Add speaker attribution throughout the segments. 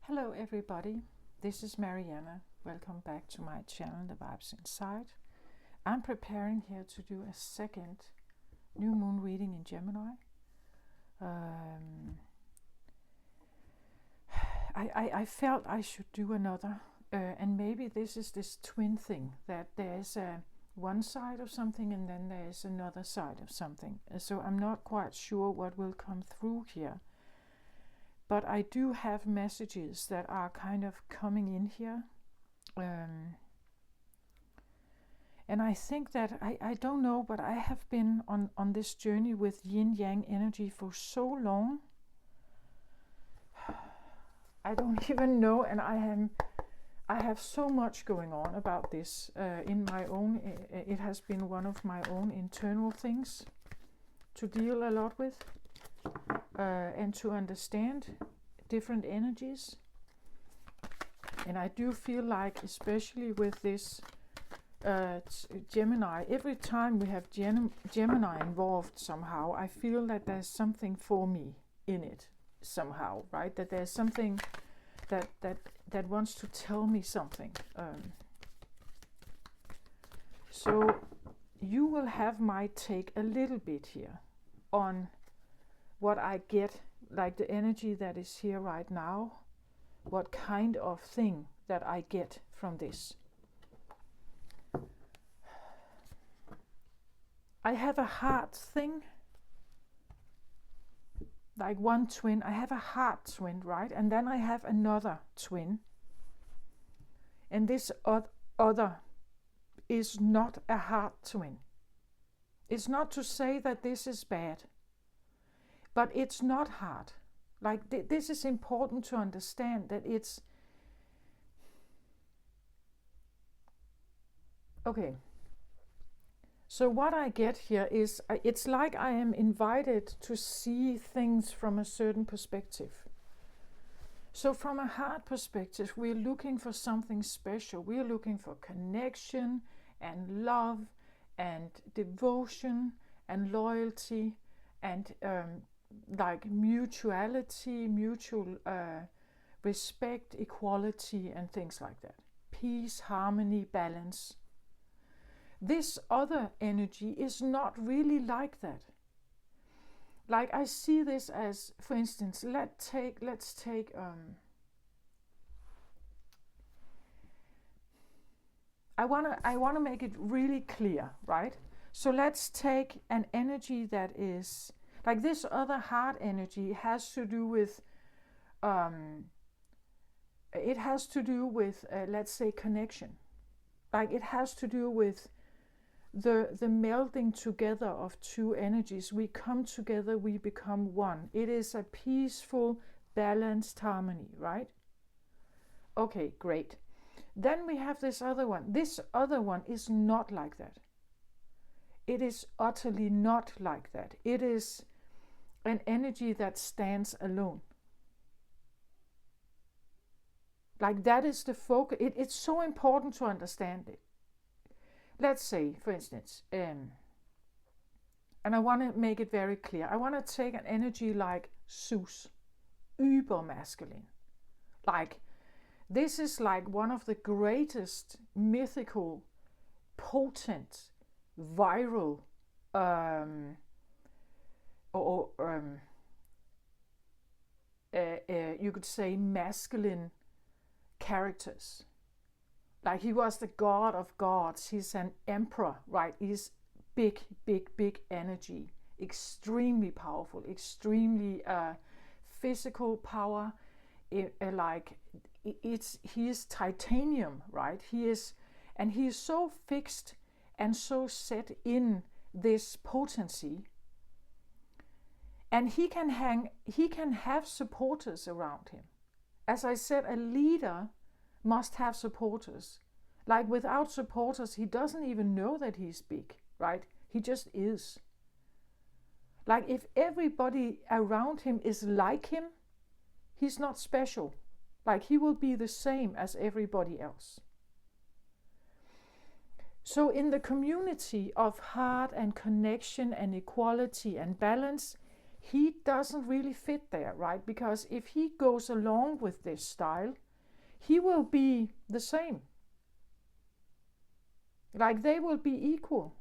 Speaker 1: Hello everybody, this is Mariana. Welcome back to my channel, The Vibes Inside. I'm preparing here to do a second new moon reading in Gemini. I felt I should do another, and maybe this is this twin thing, that there's one side of something and then there's another side of something. So I'm not quite sure what will come through here. But I do have messages that are kind of coming in here. And I think that, I don't know, but I have been on this journey with yin-yang energy for so long. I don't even know, and I have so much going on about this in my own, it has been one of my own internal things to deal a lot with. And to understand different energies. And I do feel like, especially with this Gemini, every time we have Gemini involved somehow, I feel that there's something for me in it somehow, right? That there's something that wants to tell me something. So you will have my take a little bit here on what I get, like the energy that is here right now, what kind of thing that I get from this. I have a heart thing, like one twin. I have a heart twin, right? And then I have another twin. And this other is not a heart twin. It's not to say that this is bad. But it's not hard. Like this is important to understand, that it's okay. So what I get here is, it's like I am invited to see things from a certain perspective. So from a heart perspective, we're looking for something special. We're looking for connection and love and devotion and loyalty and like mutuality, mutual respect, equality, and things like that. Peace, harmony, balance. This other energy is not really like that. Like I see this as, for instance, let's take I wanna make it really clear, right? So let's take an energy that is like this other heart energy has to do with, it has to do with, let's say, connection. Like it has to do with the melding together of two energies. We come together, we become one. It is a peaceful, balanced harmony, right? Okay, great. Then we have this other one. This other one is not like that. It is utterly not like that. It is an energy that stands alone. Like that is the focus. It's so important to understand it. Let's say, for instance, and I want to make it very clear. I want to take an energy like Zeus, uber masculine. Like this is like one of the greatest mythical, potent, viral, you could say masculine characters. Like he was the god of gods. He's an emperor, right? He's big energy, extremely powerful, extremely physical power. He is titanium, right? He is so fixed and so set in this potency. And he can have supporters around him. As I said, a leader must have supporters. Like without supporters, he doesn't even know that he's big, right? He just is. Like if everybody around him is like him, he's not special. Like he will be the same as everybody else. So in the community of heart and connection and equality and balance, he doesn't really fit there, right? Because if he goes along with this style, he will be the same. Like they will be equal.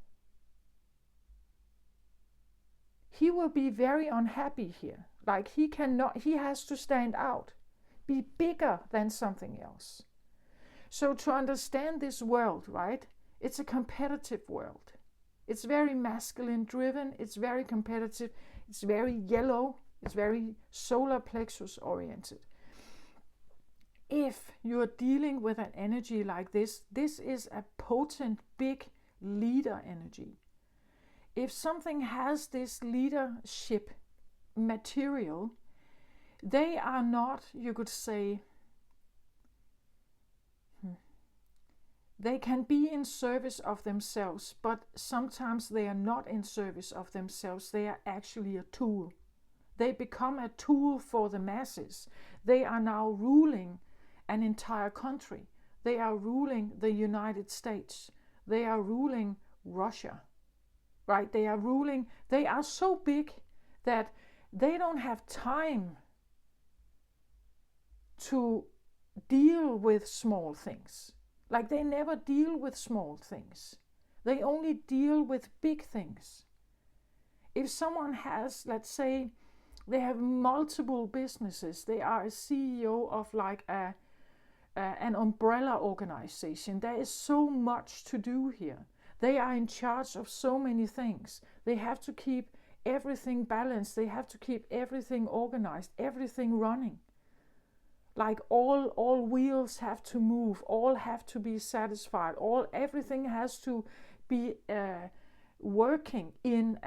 Speaker 1: He will be very unhappy here. Like he has to stand out, be bigger than something else. So to understand this world, right? It's a competitive world. It's very masculine driven. It's very competitive. It's very yellow. It's very solar plexus oriented. If you're dealing with an energy like this is a potent, big leader energy. If something has this leadership material, they are not, you could say, they can be in service of themselves, but sometimes they are not in service of themselves. They are actually a tool. They become a tool for the masses. They are now ruling an entire country. They are ruling the United States. They are ruling Russia, right? They are so big that they don't have time to deal with small things. Like they never deal with small things. They only deal with big things. If someone has, let's say, they have multiple businesses, they are a CEO of like an umbrella organization. There is so much to do here. They are in charge of so many things. They have to keep everything balanced. They have to keep everything organized, everything running. Like all wheels have to move, all have to be satisfied, everything has to be working in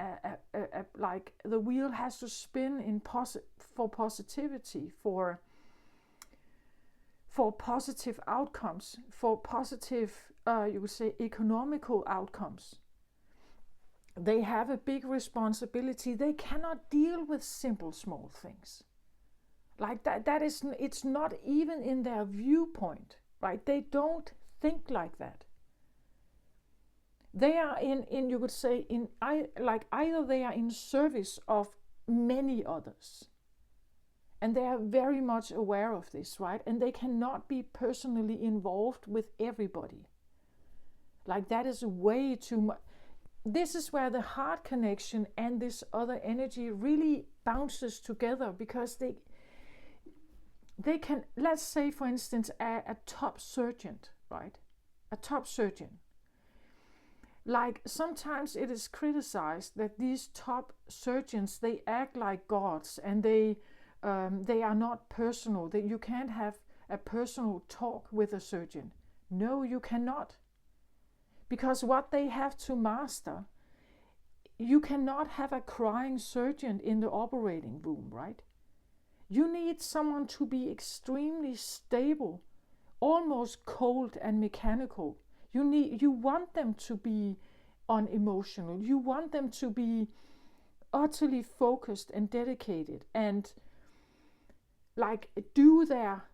Speaker 1: like the wheel has to spin in for positivity, for positive outcomes, for positive, you would say, economical outcomes. They have a big responsibility. They cannot deal with simple, small things. Like that is, it's not even in their viewpoint, right? They don't think like that. They are in you could say, either they are in service of many others. And they are very much aware of this, right? And they cannot be personally involved with everybody. Like that is way too much. This is where the heart connection and this other energy really bounces together, because they can, let's say for instance, a top surgeon, right? A top surgeon. Like sometimes it is criticized that these top surgeons, they act like gods, and they are not personal, that you can't have a personal talk with a surgeon. No, you cannot. Because what they have to master, you cannot have a crying surgeon in the operating room, right? You need someone to be extremely stable, almost cold and mechanical. You want them to be unemotional. You want them to be utterly focused and dedicated, and like do their,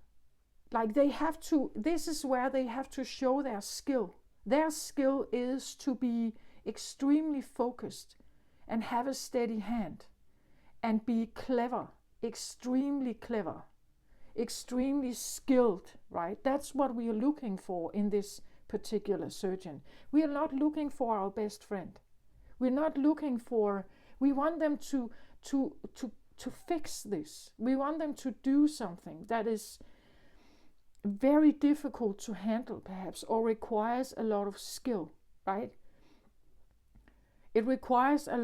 Speaker 1: like they have to, this is where they have to show their skill. Their skill is to be extremely focused and have a steady hand and be clever, extremely clever, extremely skilled, right? That's what we are looking for in this particular surgeon. We are not looking for our best friend. We're not looking for, we want them to fix this. We want them to do something that is very difficult to handle, perhaps, or requires a lot of skill, right? It requires a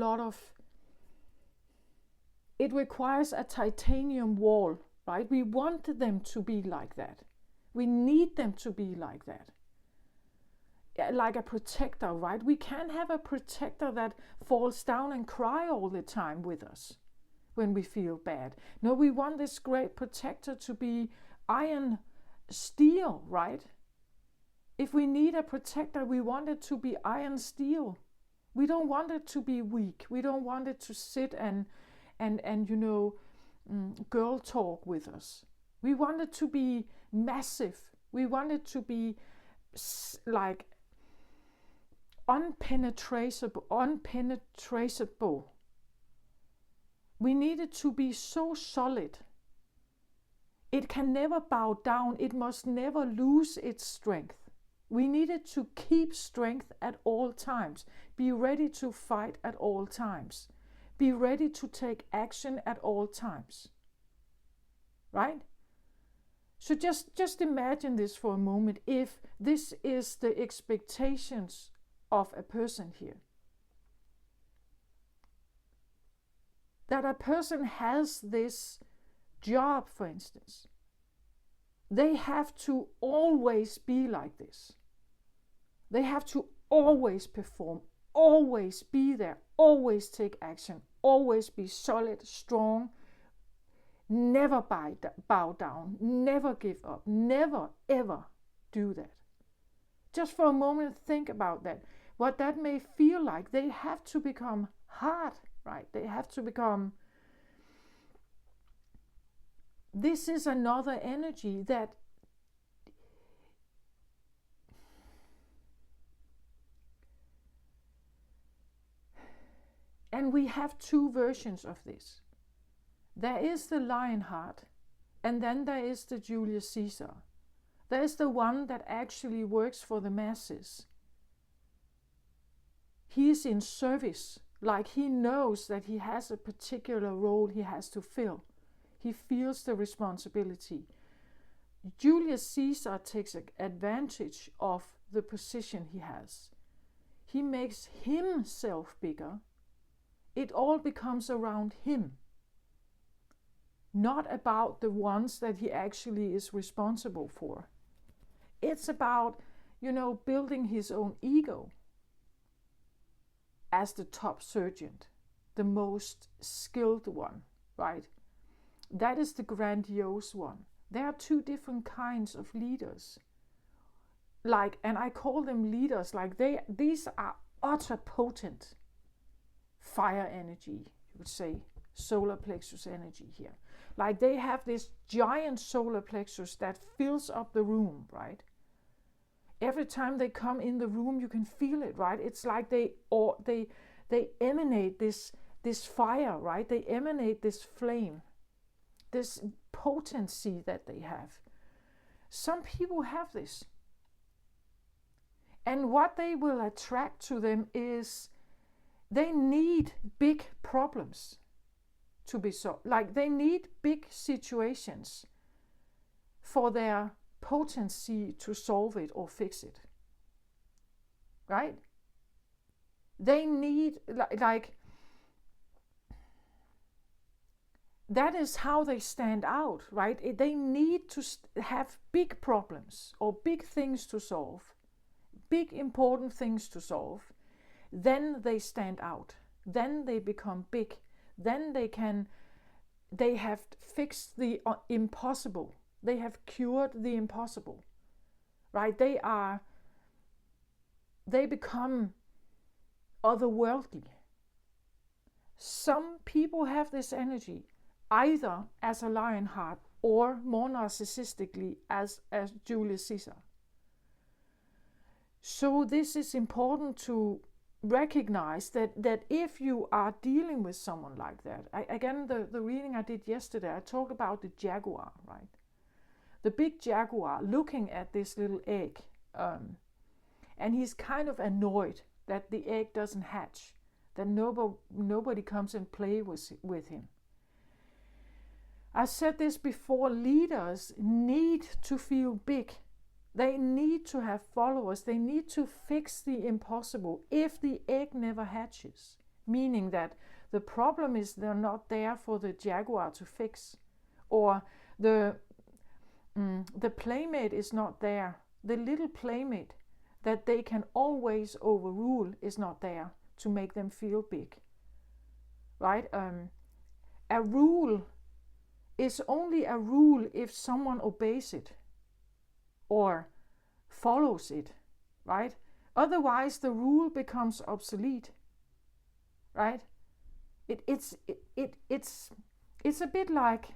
Speaker 1: titanium wall, right? We want them to be like that. We need them to be like that. Like a protector, right? We can't have a protector that falls down and cry all the time with us when we feel bad. No, we want this great protector to be iron steel, right? If we need a protector, we want it to be iron steel. We don't want it to be weak. We don't want it to sit and girl talk with us. We want it to be massive. We want it to be like unpenetratable, We need it to be so solid. It can never bow down. It must never lose its strength. We need it to keep strength at all times. Be ready to fight at all times. Be ready to take action at all times. Right? So just imagine this for a moment, if this is the expectations of a person here. That a person has this job, for instance. They have to always be like this. They have to always perform, always be there, always take action, always be solid, strong, never bow down, never give up, never ever do that. Just for a moment, think about that. What that may feel like. They have to become hard, right? They have to become. This is another energy that and we have two versions of this. There is the Lionheart, and then there is the Julius Caesar. There is the one that actually works for the masses. He is in service, like he knows that he has a particular role he has to fill. He feels the responsibility. Julius Caesar takes advantage of the position he has. He makes himself bigger. It all becomes around him, not about the ones that he actually is responsible for. It's about, building his own ego as the top surgeon, the most skilled one, right? That is the grandiose one. There are two different kinds of leaders. And I call them leaders, these are utter potent fire energy, you would say, solar plexus energy here. Like they have this giant solar plexus that fills up the room, right? Every time they come in the room, you can feel it, right? It's like they emanate this fire, right? They emanate this flame, this potency that they have. Some people have this. And what they will attract to them is they need big problems to be solved. Like they need big situations for their potency to solve it or fix it. Right? They need, that is how they stand out, right? They need to have big problems or big things to solve, big important things to solve. Then they stand out. Then they become big. Then they have fixed the impossible. They have cured the impossible, right? They become otherworldly. Some people have this energy, either as a Lionheart or more narcissistically as Julius Caesar. So this is important to recognize that if you are dealing with someone like that, again, the reading I did yesterday, I talked about the jaguar, right? The big jaguar looking at this little egg, and he's kind of annoyed that the egg doesn't hatch, that nobody comes and play with him. I said this before, leaders need to feel big. They need to have followers. They need to fix the impossible if the egg never hatches. Meaning that the problem is they're not there for the jaguar to fix. Or the playmate is not there. The little playmate that they can always overrule is not there to make them feel big. Right? A rule is only a rule if someone obeys it or follows it, right? Otherwise, the rule becomes obsolete, right? It's a bit like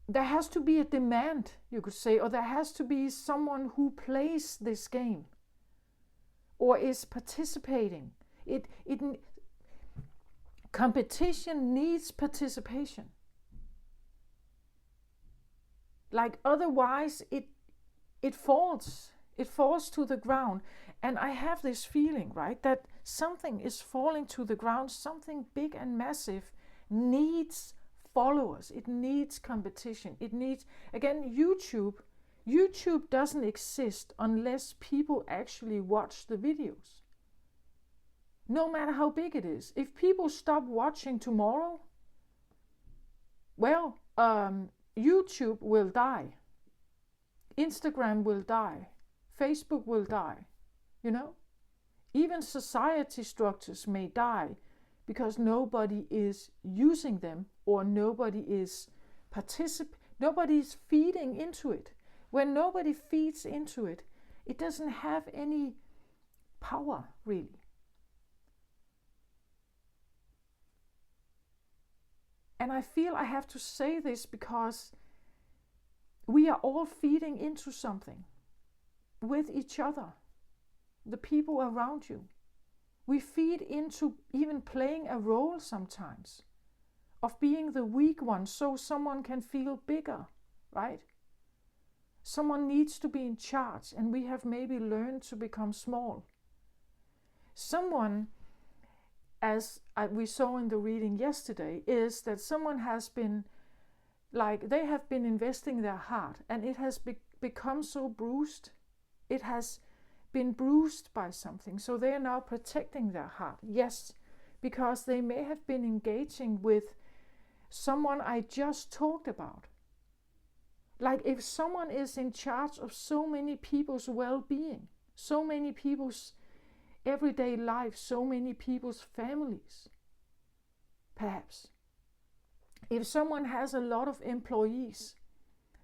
Speaker 1: there has to be a demand, you could say, or there has to be someone who plays this game or is participating. Competition needs participation. Like otherwise it falls. It falls to the ground. And I have this feeling, right, that something is falling to the ground, something big and massive needs followers. It needs competition. It needs, again, YouTube doesn't exist unless people actually watch the videos. No matter how big it is. If people stop watching tomorrow, well, YouTube will die. Instagram will die. Facebook will die. You know? Even society structures may die because nobody is using them or nobody is nobody's feeding into it. When nobody feeds into it, it doesn't have any power, really. And I feel I have to say this because we are all feeding into something with each other, the people around you. We feed into even playing a role sometimes of being the weak one so someone can feel bigger, right? Someone needs to be in charge, and we have maybe learned to become small. Someone, as we saw in the reading yesterday, is that someone has been, like, they have been investing their heart, and it has become so bruised. It has been bruised by something, so they are now protecting their heart. Yes, because they may have been engaging with someone I just talked about. Like if someone is in charge of so many people's well-being, so many people's everyday life, so many people's families, perhaps. If someone has a lot of employees,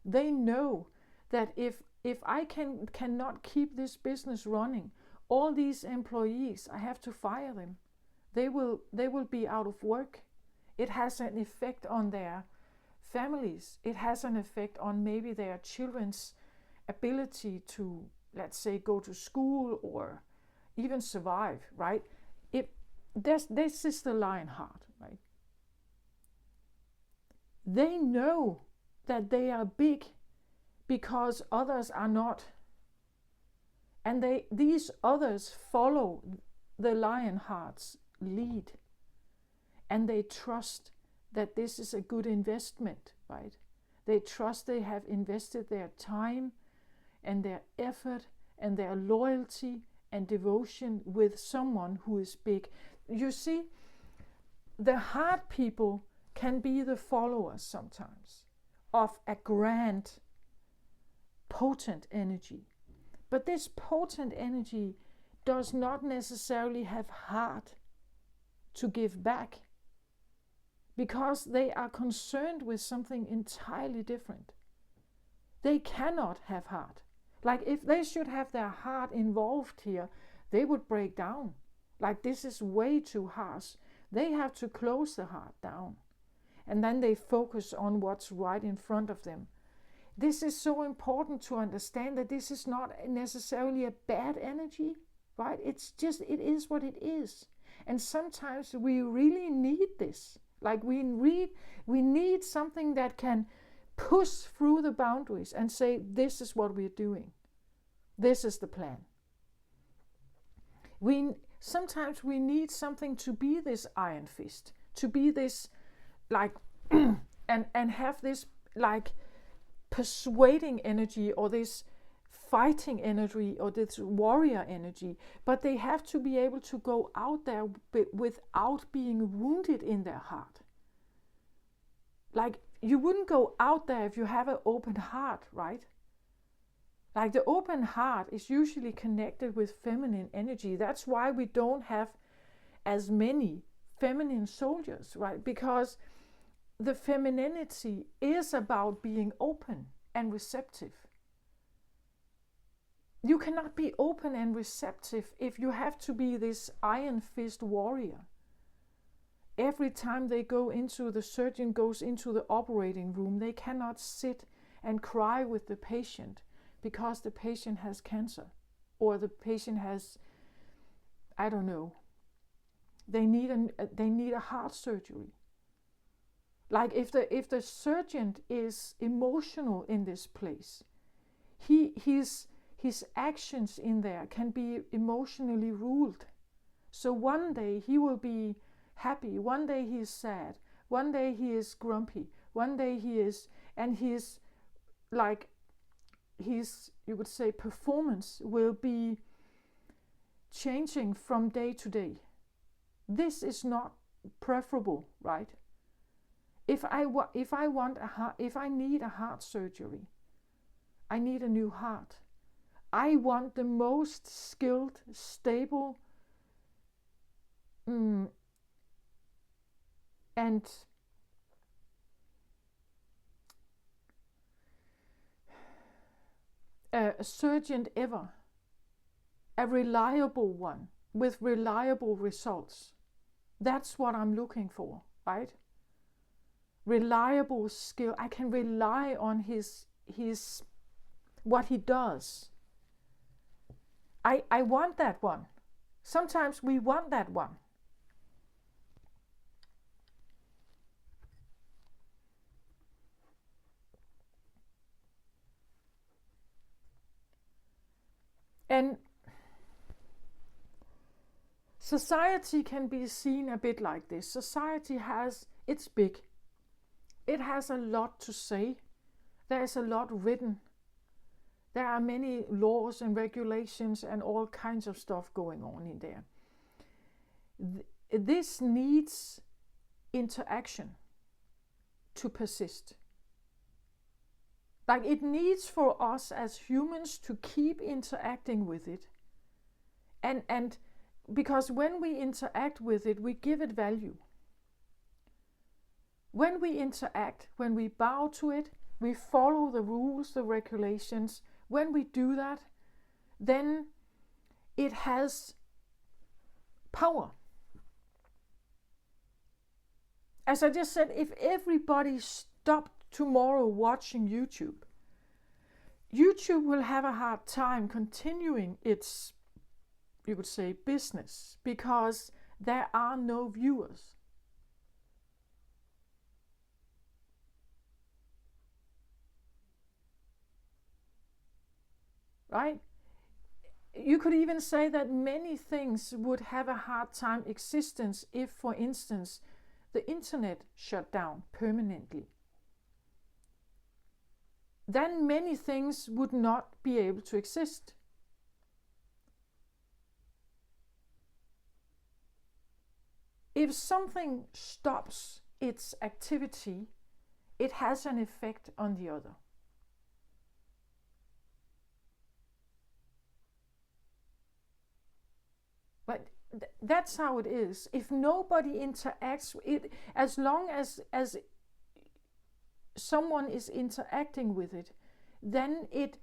Speaker 1: they know that if I cannot keep this business running, all these employees, I have to fire them. They will be out of work. It has an effect on their families. It has an effect on maybe their children's ability to, let's say, go to school or even survive, right? This is the lion heart, right? They know that they are big because others are not. And these others follow the lion heart's lead. And they trust that this is a good investment, right? They trust they have invested their time and their effort and their loyalty and devotion with someone who is big. You see, the heart people can be the followers sometimes of a grand, potent energy. But this potent energy does not necessarily have heart to give back, because they are concerned with something entirely different. They cannot have heart. Like if they should have their heart involved here, they would break down. Like this is way too harsh. They have to close the heart down. And then they focus on what's right in front of them. This is so important to understand, that this is not necessarily a bad energy, right? It's just, it is what it is. And sometimes we really need this. Like we need something that can push through the boundaries and say, this is what we're doing. This is the plan. Sometimes we need something to be this iron fist, to be this like, and have this like persuading energy, or this fighting energy, or this warrior energy. But they have to be able to go out there without being wounded in their heart. Like you wouldn't go out there if you have an open heart, right? Like the open heart is usually connected with feminine energy. That's why we don't have as many feminine soldiers, right? Because the femininity is about being open and receptive. You cannot be open and receptive if you have to be this iron fist warrior. Every time the surgeon goes into the operating room, they cannot sit and cry with the patient because the patient has cancer, or the patient has, I don't know, they need a heart surgery. Like if the surgeon is emotional in this place, his actions in there can be emotionally ruled. So one day he will be happy, one day he is sad, one day he is grumpy, one day his you could say performance will be changing from day to day. This is not preferable, right? If I need a heart surgery, I need a new heart. I want the most skilled, stable, and a surgeon ever, a reliable one with reliable results. That's what I'm looking for, right? Reliable skill. I can rely on his what he does. I want that one. Sometimes we want that one. And society can be seen a bit like this. Society it's big. It has a lot to say. There is a lot written. There are many laws and regulations and all kinds of stuff going on in there. This needs interaction to persist. Like it needs for us as humans to keep interacting with it. And because when we interact with it, we give it value. When we interact, when we bow to it, we follow the rules, the regulations. When we do that, then it has power. As I just said, if everybody stopped tomorrow watching YouTube, YouTube will have a hard time continuing its, you could say, business, because there are no viewers. Right? You could even say that many things would have a hard time existence if, for instance, the internet shut down permanently. Then many things would not be able to exist. If something stops its activity, it has an effect on the other. But that's how it is. If nobody interacts, as long as someone is interacting with it, then it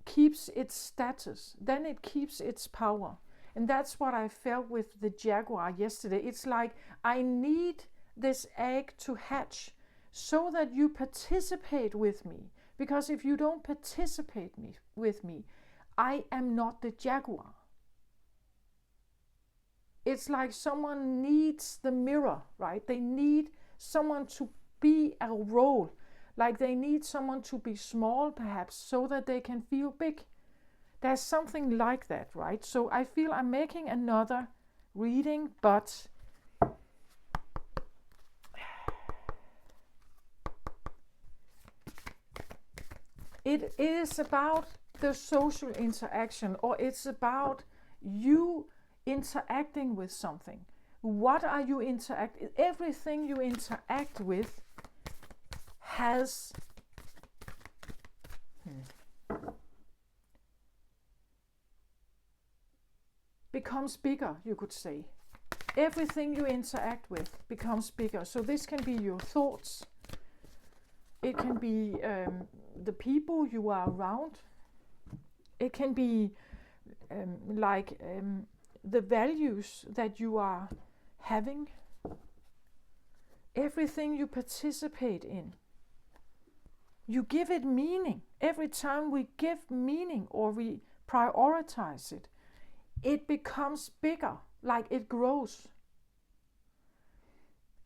Speaker 1: keeps its status, then it keeps its power. And that's what I felt with the jaguar yesterday. It's like, I need this egg to hatch so that you participate with me. Because if you don't participate with me, I am not the jaguar. It's like someone needs the mirror, right? They need someone to be a role. Like they need someone to be small, perhaps, so that they can feel big. There's something like that, right? So I feel I'm making another reading, but it is about the social interaction, or it's about you interacting with something. What are you interacting? Everything you interact with has becomes bigger, you could say. Everything you interact with becomes bigger. So this can be your thoughts. It can be the people you are around. It can be the values that you are having. Everything you participate in. You give it meaning. Every time we give meaning or we prioritize it, it becomes bigger, like it grows.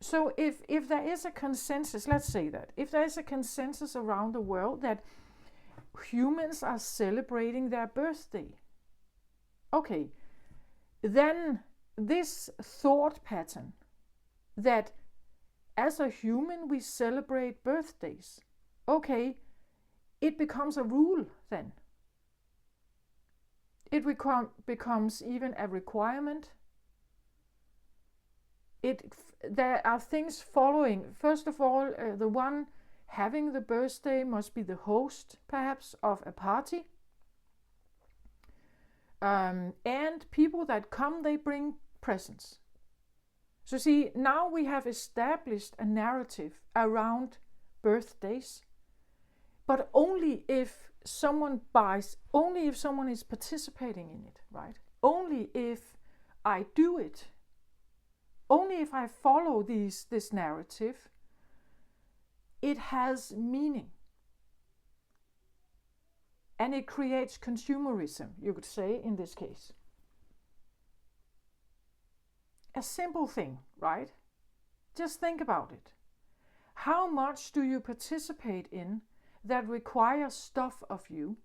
Speaker 1: So if there is a consensus, let's say that, if there is a consensus around the world that humans are celebrating their birthday, okay, then this thought pattern that as a human we celebrate birthdays, okay, it becomes a rule then. It becomes even a requirement. There are things following. First of all, the one having the birthday must be the host, perhaps, of a party. And people that come, they bring presents. So see, now we have established a narrative around birthdays, but only if someone buys, only if someone is participating in it, right? Only if I do it, only if I follow this narrative, it has meaning. And it creates consumerism, you could say, in this case. A simple thing, right? Just think about it. How much do you participate in that requires stuff of you?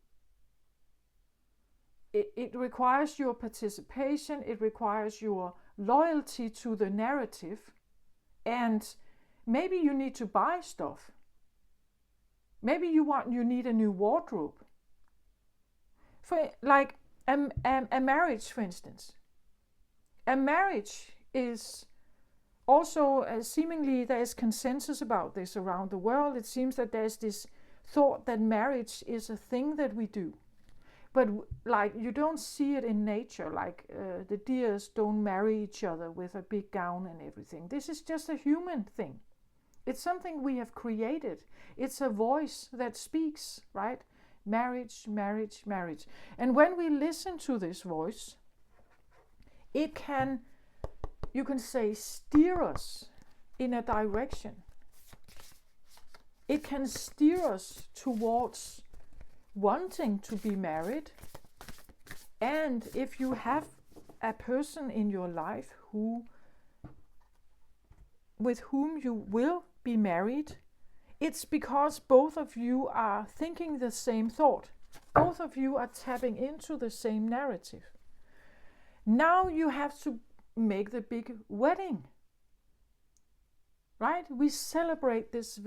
Speaker 1: It requires your participation, it requires your loyalty to the narrative, and maybe you need to buy stuff. Maybe you need a new wardrobe. For like a marriage, for instance. A marriage is also seemingly there is consensus about this around the world. It seems that there's this thought that marriage is a thing that we do. But like you don't see it in nature, like the deers don't marry each other with a big gown and everything. This is just a human thing. It's something we have created. It's a voice that speaks, right? Marriage, marriage, marriage. And when we listen to this voice, it can, you can say, steer us in a direction. It can steer us towards wanting to be married. And if you have a person in your life with whom you will be married, it's because both of you are thinking the same thought. Both of you are tapping into the same narrative. Now you have to make the big wedding, right? We celebrate this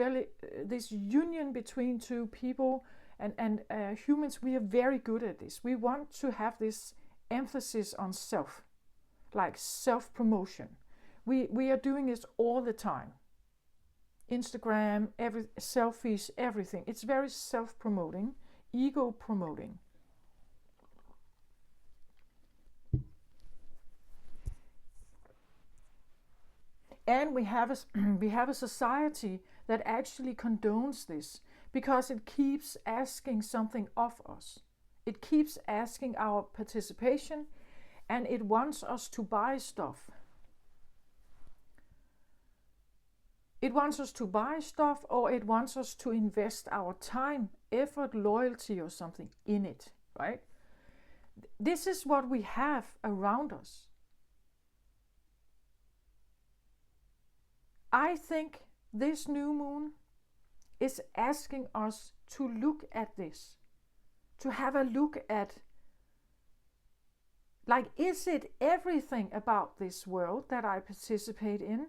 Speaker 1: union between two people, and humans, we are very good at this. We want to have this emphasis on self, like self-promotion. We are doing this all the time. Instagram, selfies, everything. It's very self-promoting, ego-promoting. And we have a society that actually condones this because it keeps asking something of us. It keeps asking our participation, and it wants us to buy stuff. It wants us to buy stuff, or it wants us to invest our time, effort, loyalty, or something in it, right? This is what we have around us. I think this new moon is asking us to look at this, to have a look at, like, is it everything about this world that I participate in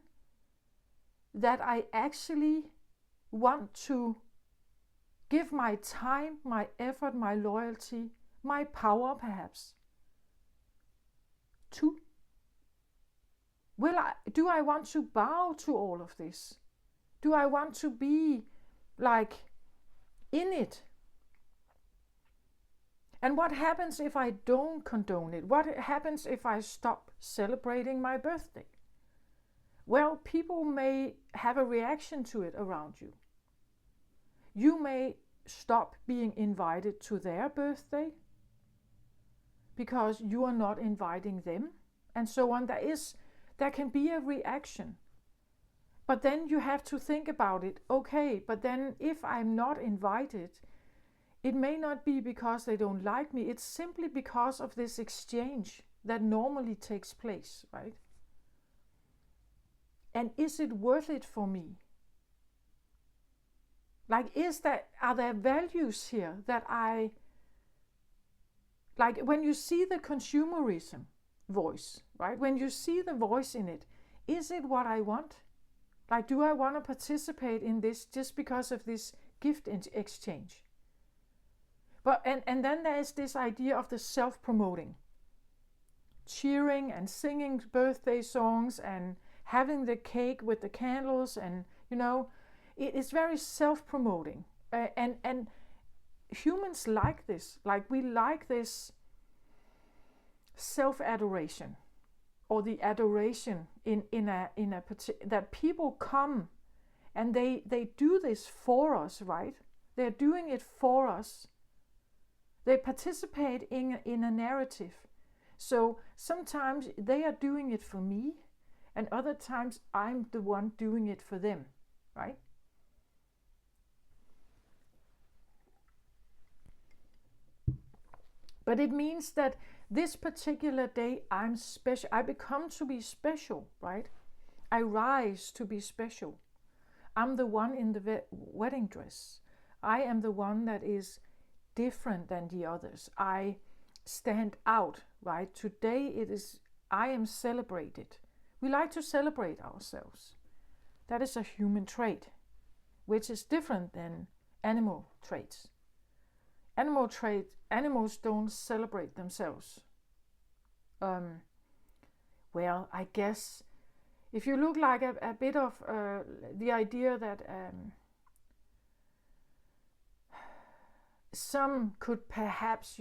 Speaker 1: that I actually want to give my time, my effort, my loyalty, my power perhaps to? Do I want to bow to all of this? Do I want to be like in it? And what happens if I don't condone it? What happens if I stop celebrating my birthday? Well, people may have a reaction to it around you. You may stop being invited to their birthday because you are not inviting them, and so on. There can be a reaction. But then you have to think about it. Okay, but then if I'm not invited, it may not be because they don't like me. It's simply because of this exchange that normally takes place, right? And is it worth it for me? Like, are there values here that like when you see the consumerism voice, right? When you see the voice in it, is it what I want? Like, do I want to participate in this just because of this gift exchange? But and then there's this idea of the self-promoting, cheering and singing birthday songs and having the cake with the candles, and it is very self-promoting, and humans like this. Like, we like this self-adoration, or the adoration that people come and they do this for us, right? They're doing it for us. They participate in a narrative. So sometimes they are doing it for me, and other times I'm the one doing it for them, right? But it means that this particular day I'm special. I become to be special, right? I rise to be special. I'm the one in the wedding dress. I am the one that is different than the others. I stand out, right? Today I am celebrated. We like to celebrate ourselves. That is a human trait, which is different than animal traits. Animals don't celebrate themselves. Well, I guess if you look like a bit of the idea that some could perhaps,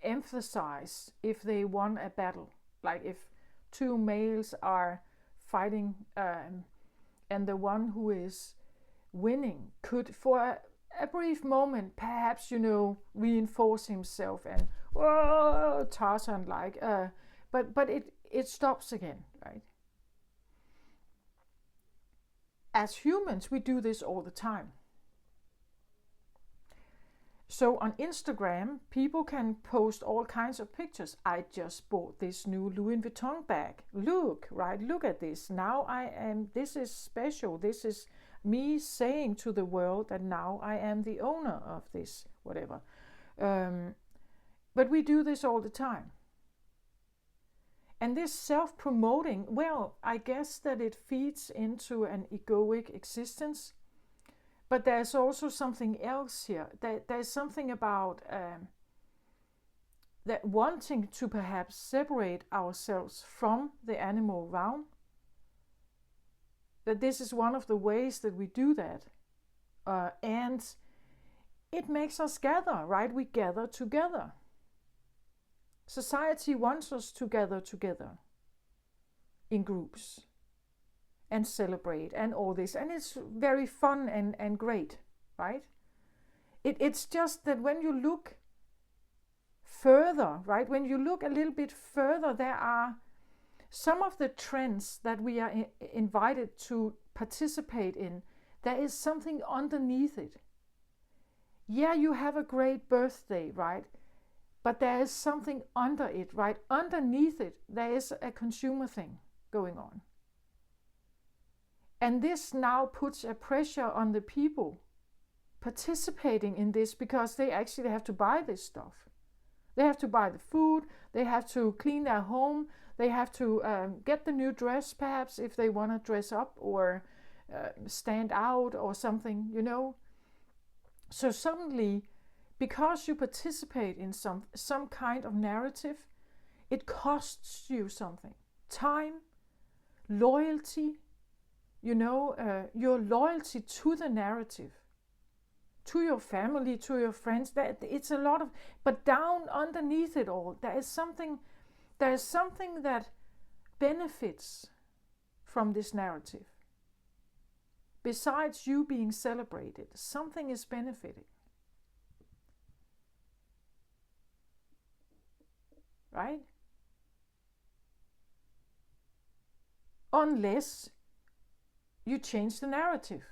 Speaker 1: emphasize if they won a battle, like if two males are fighting, and the one who is winning could, for a brief moment, perhaps, reinforce himself and Tarzan like, but it stops again, right? As humans, we do this all the time. So on Instagram, people can post all kinds of pictures. I just bought this new Louis Vuitton bag. Look, right? Look at this. Now this is special. This is me saying to the world that now I am the owner of this, whatever. But we do this all the time. And this self-promoting, well, I guess that it feeds into an egoic existence. But there's also something else here. There's something about that wanting to perhaps separate ourselves from the animal realm. That this is one of the ways that we do that. And it makes us gather, right? We gather together. Society wants us to gather together in groups and celebrate and all this. And it's very fun and great, right? It's just that when you look further, right? When you look a little bit further, there are some of the trends that we are invited to participate in. There is something underneath it. Yeah, you have a great birthday, right? But there is something under it, right? Underneath it, there is a consumer thing going on. And this now puts a pressure on the people participating in this, because they actually have to buy this stuff. They have to buy the food, they have to clean their home, they have to get the new dress perhaps if they want to dress up or stand out or something, So suddenly, because you participate in some kind of narrative, it costs you something. Time, loyalty, your loyalty to the narrative, to your family, to your friends. That it's a lot of, but down underneath it all, there is something that benefits from this narrative. Besides you being celebrated, something is benefiting. Right? Unless you change the narrative.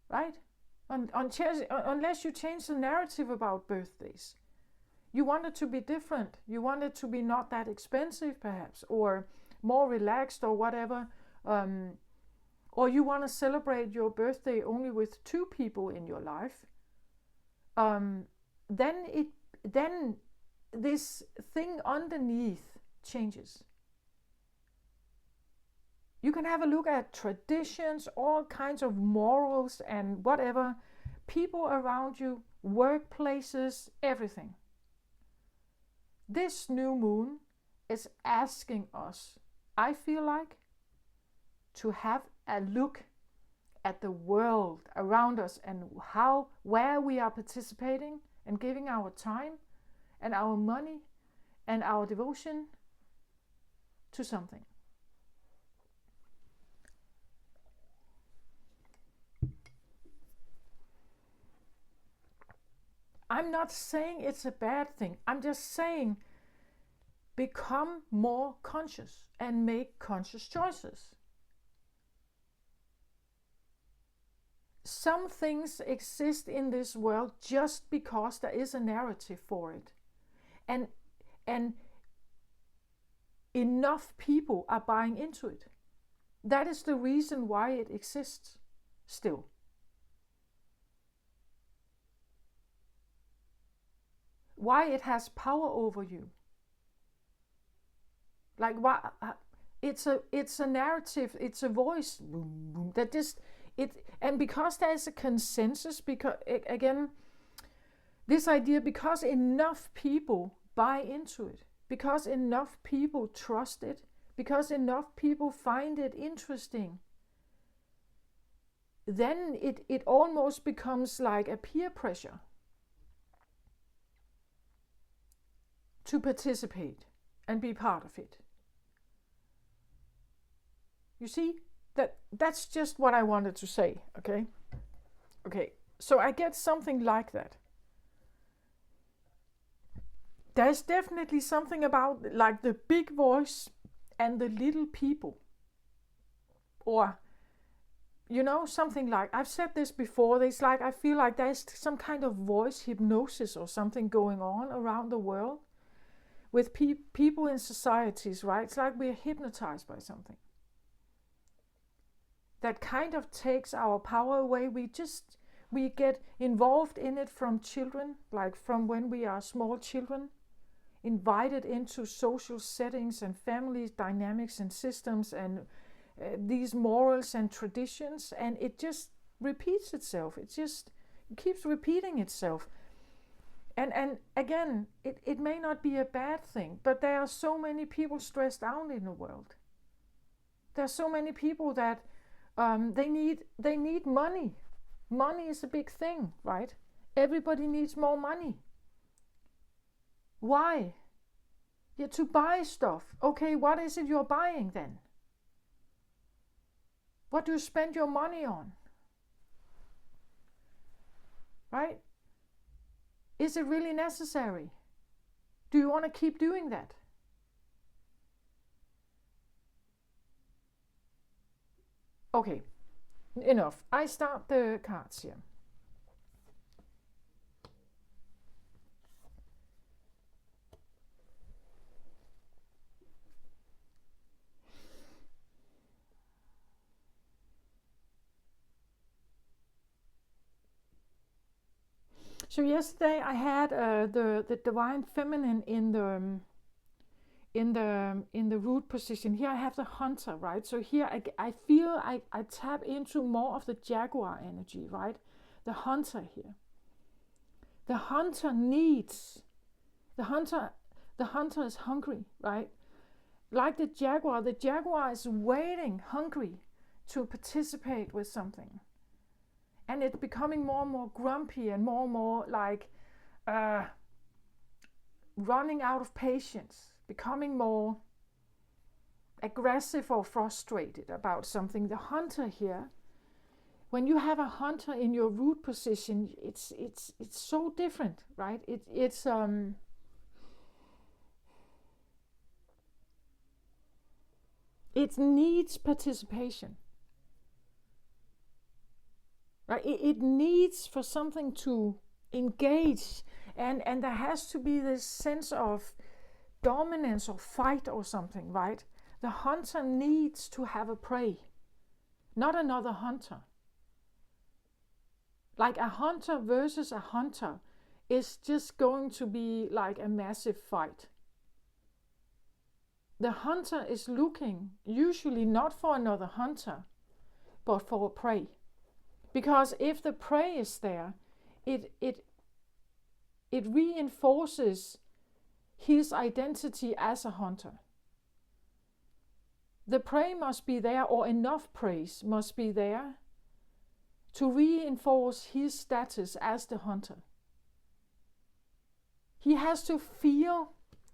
Speaker 1: Right? Unless you change the narrative about birthdays. You want it to be different. You want it to be not that expensive, perhaps. Or more relaxed or whatever, or you want to celebrate your birthday only with 2 people in your life, then this thing underneath changes. You can have a look at traditions, all kinds of morals and whatever, people around you, workplaces, everything. This new moon is asking us, I feel like, to have a look at the world around us and where we are participating and giving our time and our money and our devotion to something. I'm not saying it's a bad thing. I'm just saying become more conscious and make conscious choices. Some things exist in this world just because there is a narrative for it. And enough people are buying into it. That is the reason why it exists still. Why it has power over you. Like why it's a narrative, it's a voice that just and because there is a consensus, because again this idea, because enough people buy into it, because enough people trust it, because enough people find it interesting, then it almost becomes like a peer pressure to participate and be part of it. You see, that's just what I wanted to say, okay? Okay, so I get something like that. There's definitely something about like the big voice and the little people. Or, you know, something like, I've said this before, it's like I feel like there's some kind of voice hypnosis or something going on around the world with people in societies, right? It's like we're hypnotized by something that kind of takes our power away. We get involved in it from children, like from when we are small children, invited into social settings and family dynamics and systems and these morals and traditions, and it just repeats itself. It keeps repeating itself. And again, it may not be a bad thing, but there are so many people stressed out in the world. There are so many people that they need money. Money is a big thing, right? Everybody needs more money. Why? Yeah, to buy stuff. Okay, what is it you're buying then? What do you spend your money on? Right? Is it really necessary? Do you want to keep doing that? Okay, enough. I start the cards here. So yesterday I had the divine feminine in the root position. Here I have the hunter, right? So here I feel I tap into more of the jaguar energy, right? The hunter here. The hunter is hungry, right? Like the jaguar is waiting, hungry to participate with something. And it's becoming more and more grumpy and more like running out of patience, becoming more aggressive or frustrated about something. The hunter here, when you have a hunter in your root position, it's so different, right? It needs participation. Right? It needs for something to engage, and there has to be this sense of dominance or fight or something, right? The hunter needs to have a prey, not another hunter. Like a hunter versus a hunter is just going to be like a massive fight. The hunter is looking usually not for another hunter, but for a prey. Because if the prey is there, it reinforces his identity as a hunter. The prey must be there, or enough prey must be there to reinforce his status as the hunter. He has to feel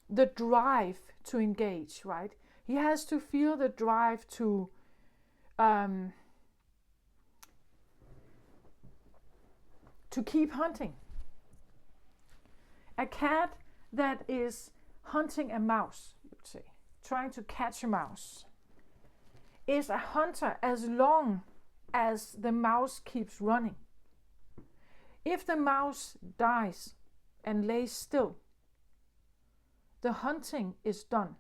Speaker 1: the drive to engage, right? He has to feel the drive to keep hunting. A cat that is hunting a mouse, you would say, trying to catch a mouse, is a hunter as long as the mouse keeps running. If the mouse dies and lays still, the hunting is done.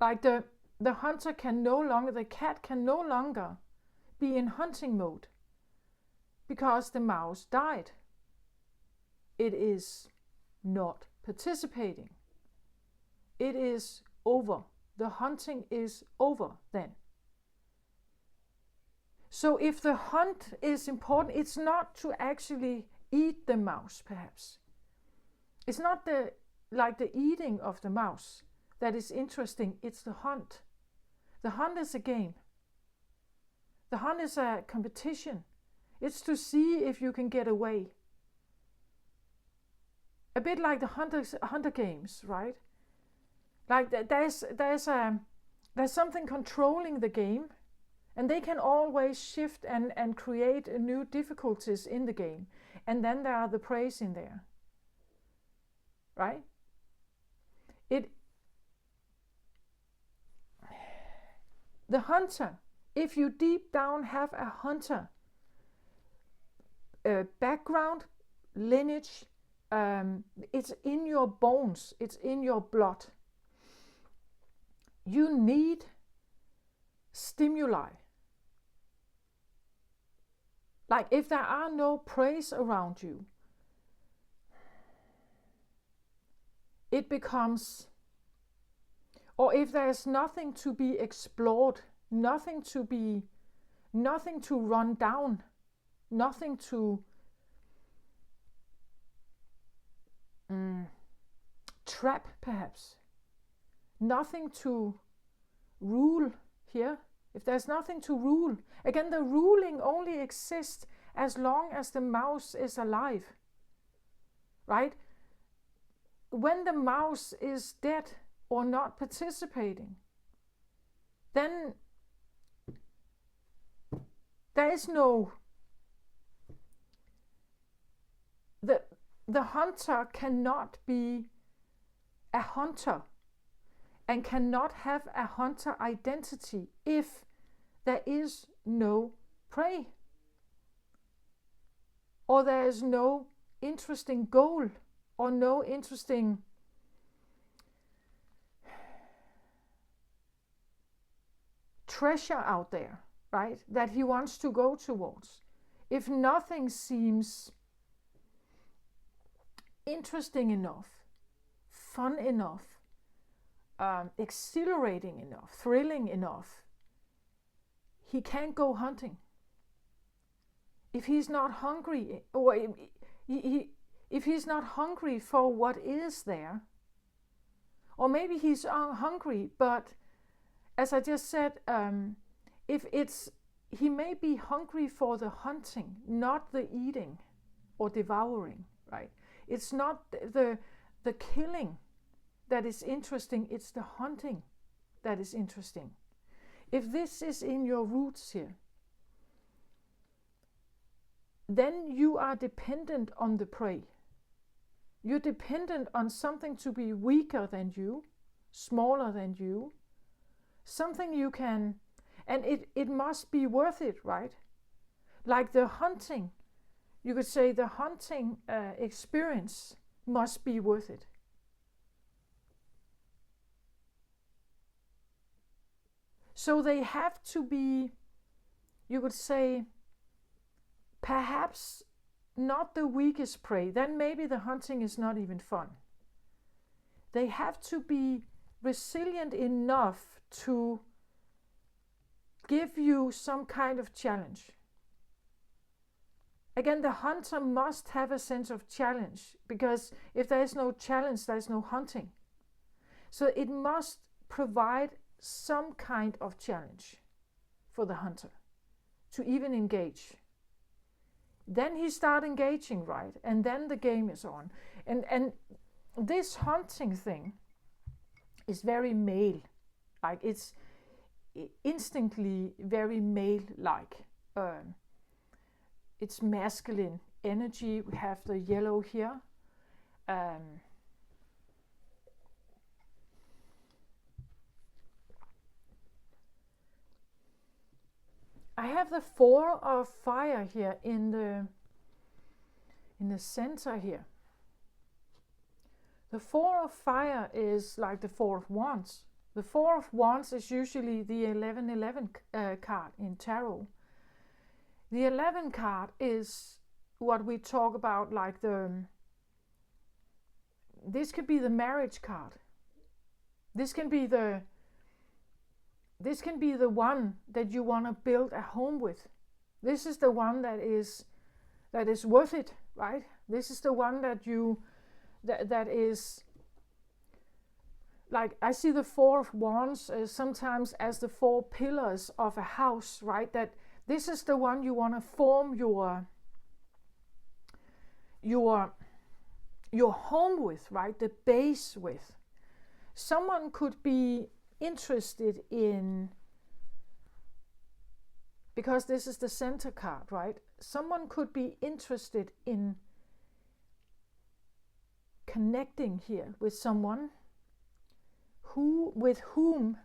Speaker 1: Like the hunter can no longer, the cat can no longer be in hunting mode because the mouse died. It is not participating. It is over. The hunting is over then. So if the hunt is important, it's not to actually eat the mouse, perhaps. It's not the eating of the mouse that is interesting, it's the hunt. The hunt is a game. The hunt is a competition. It's to see if you can get away. A bit like the Hunger Games, right? Like there's something controlling the game, and they can always shift and create new difficulties in the game. And then there are the preys in there, right? The hunter, if you deep down have a hunter background, lineage, it's in your bones, it's in your blood. You need stimuli. Like if there are no preys around you, it becomes, or if there's nothing to be explored, nothing to run down, nothing to trap perhaps, nothing to rule here. If there's nothing to rule, again, the ruling only exists as long as the mouse is alive, right? When the mouse is dead or not participating, then there is no, the hunter cannot be a hunter and cannot have a hunter identity if there is no prey, or there is no interesting goal, or no interesting treasure out there, right, that he wants to go towards. If nothing seems interesting enough, fun enough, exhilarating enough, thrilling enough, he can't go hunting. If he's not hungry, or if he's not hungry for what is there, or maybe he's hungry, but as I just said, he may be hungry for the hunting, not the eating or devouring, right? It's not the killing that is interesting, it's the hunting that is interesting. If this is in your roots here, then you are dependent on the prey. You're dependent on something to be weaker than you, smaller than you, something you can, and it must be worth it, right? Like the hunting, you could say the hunting experience must be worth it. So they have to be, you could say, perhaps not the weakest prey. Then maybe the hunting is not even fun. They have to be resilient enough to give you some kind of challenge. Again, the hunter must have a sense of challenge, because if there is no challenge, there is no hunting. So it must provide some kind of challenge for the hunter to even engage. Then he starts engaging, right? And then the game is on. And this hunting thing is very male. Like, it's instinctively very male-like. It's masculine energy. We have the yellow here. I have the 4 of fire here in the center here. The 4 of fire is like the 4 of wands. The 4 of wands is usually the 11-11 card in tarot. The 11 card is what we talk about, like this could be the marriage card. This can be the one that you want to build a home with. This is the one that is worth it, right? This is the one that is, like, I see the 4 of wands sometimes as the 4 pillars of a house, right? That this is the one you want to form your home with, right? The base with. Someone could be interested in, because this is the center card, right? Someone could be interested in connecting here with someone with whom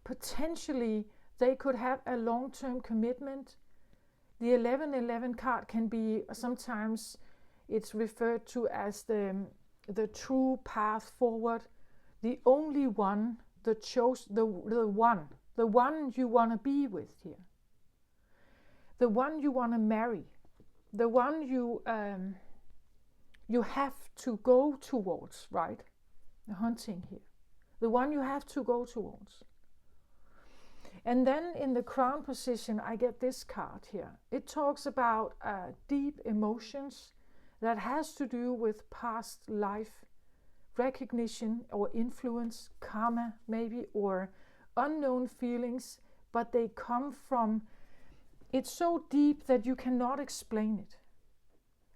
Speaker 1: potentially they could have a long-term commitment. The 11-11 card can be, sometimes it's referred to as the true path forward, the only one, the one you want to be with here, the one you want to marry, the one you have to go towards, right? The hunting here, the one you have to go towards. And then in the crown position, I get this card here. It talks about deep emotions that has to do with past life recognition or influence, karma maybe, or unknown feelings, but they come from, it's so deep that you cannot explain it.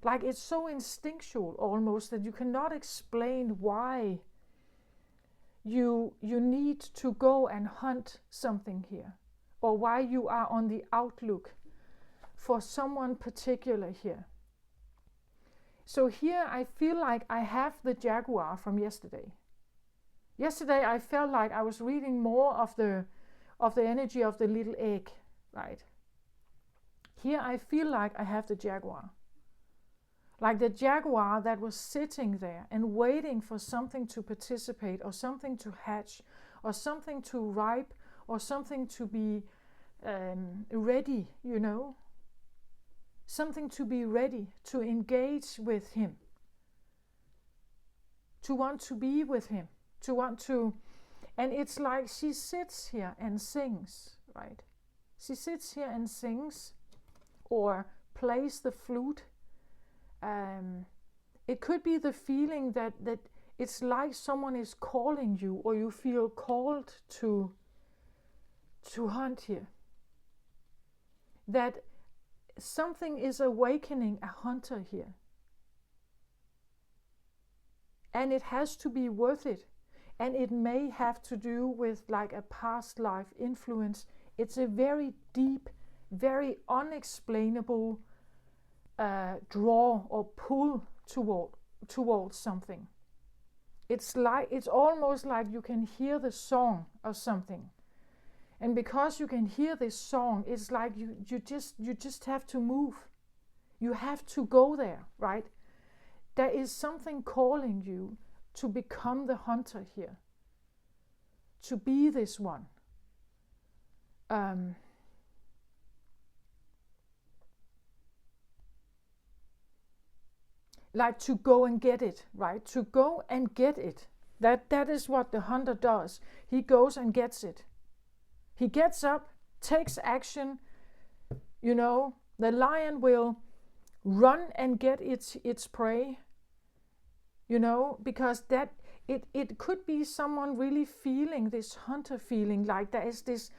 Speaker 1: Like, it's so instinctual almost that you cannot explain why you need to go and hunt something here, or why you are on the outlook for someone particular here. So here I feel like I have the jaguar from yesterday. Yesterday I felt like I was reading more of the energy of the little egg, right? Here I feel like I have the jaguar. Like the jaguar that was sitting there and waiting for something to participate, or something to hatch, or something to ripe, or something to be ready, you know. Something to be ready to engage with him, to want to be with him, to want to, and it's like she sits here and sings, right? She sits here and sings, or plays the flute. It could be the feeling that it's like someone is calling you, or you feel called to hunt here. That something is awakening a hunter here. And it has to be worth it. And it may have to do with like a past life influence. It's a very deep, very unexplainable draw or pull towards something. It's almost like you can hear the song of something. And because you can hear this song, it's like you just have to move. You have to go there, right? There is something calling you to become the hunter here. To be this one. um, like to go and get it, right? To go and get it. That is what the hunter does. He goes and gets it. He gets up, takes action. You know, the lion will run and get its prey. You know, because that it could be someone really feeling this hunter feeling, like there is this